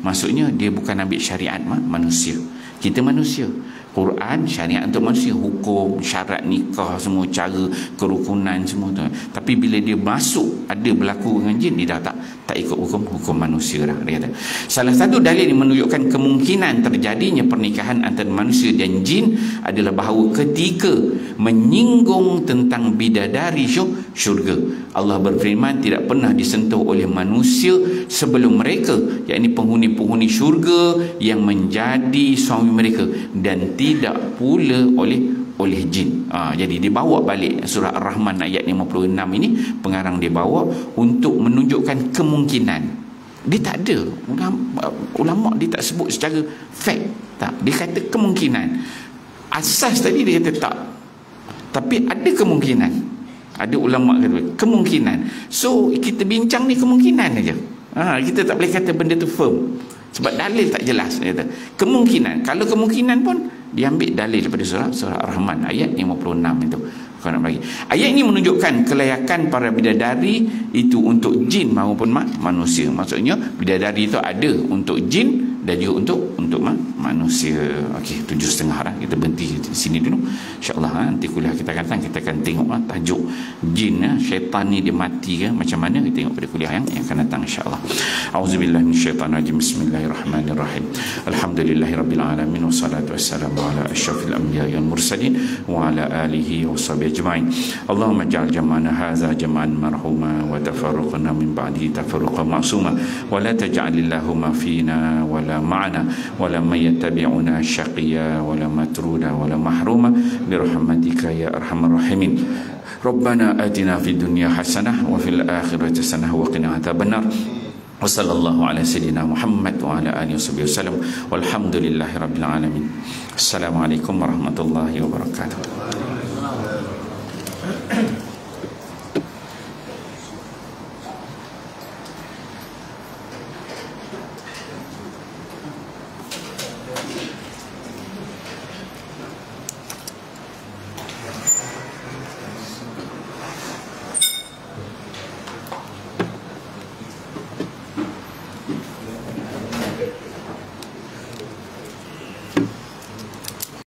maksudnya dia bukan ambil syariat manusia. Kita manusia, Quran syariat untuk manusia, hukum, syarat nikah, semua cara kerukunan semua tu. Tapi bila dia masuk ada berlaku dengan jin, dia dah tak ikut hukum manusia dah. Dia kata salah satu dalil yang menunjukkan kemungkinan terjadinya pernikahan antara manusia dan jin adalah bahawa ketika menyinggung tentang bidadari syurga, Allah berfirman tidak pernah disentuh oleh manusia sebelum mereka, yakni penghuni-penghuni syurga yang menjadi suami mereka, dan tidak pula oleh jin. Jadi dibawa balik surah Ar-Rahman ayat 56 ini, pengarang dia bawa untuk menunjukkan kemungkinan. Dia tak ada, ulama dia tak sebut secara fact, tak, dia kata kemungkinan. Asas tadi dia kata tak, tapi ada kemungkinan. Ada ulama kata kemungkinan. So kita bincang ni kemungkinan aja. Kita tak boleh kata benda tu firm sebab dalil tak jelas. Dia kata kemungkinan. Kalau kemungkinan pun diambil dalil daripada surah Ar-Rahman ayat 56 itu. kau nak bagi. Ayat ini menunjukkan kelayakan para bidadari itu untuk jin maupun manusia. Maksudnya bidadari itu ada untuk jin dan juga untuk manusia. Okey, 7.30 dah. Kita berhenti di sini dulu. InsyaAllah nanti kuliah kita akan datang, kita akan tengok tajuk jin, syaitan ni dia mati ke macam mana, kita tengok pada kuliah yang akan datang insyaAllah. Auzubillahi minasyaitanirrajim. Bismillahirrahmanirrahim. Alhamdulillahirabbil alamin wassalatu wassalamu ala asyrafil anbiya'i wal mursalin wa ala alihi wa sahbihi ajma'in. Allahumma ij'al jam'ana hadza jam'an marhuma wa tafarruqna min ba'di tafarruqan ma'suma wa la taj'alillahumma fina wa la ma'ana wa la man yattabi'una syaqiyya wa la matruda wa la mahruma bi rahmatika ya arhamar rahimin. Rabbana atina fid dunya hasanah wa fil akhirati hasanah wa qina adzabannar. Wa sallallahu ala sayyidina Muhammad wa ala alihi wasallam walhamdulillahi rabbil alamin. Assalamualaikum warahmatullahi wabarakatuh.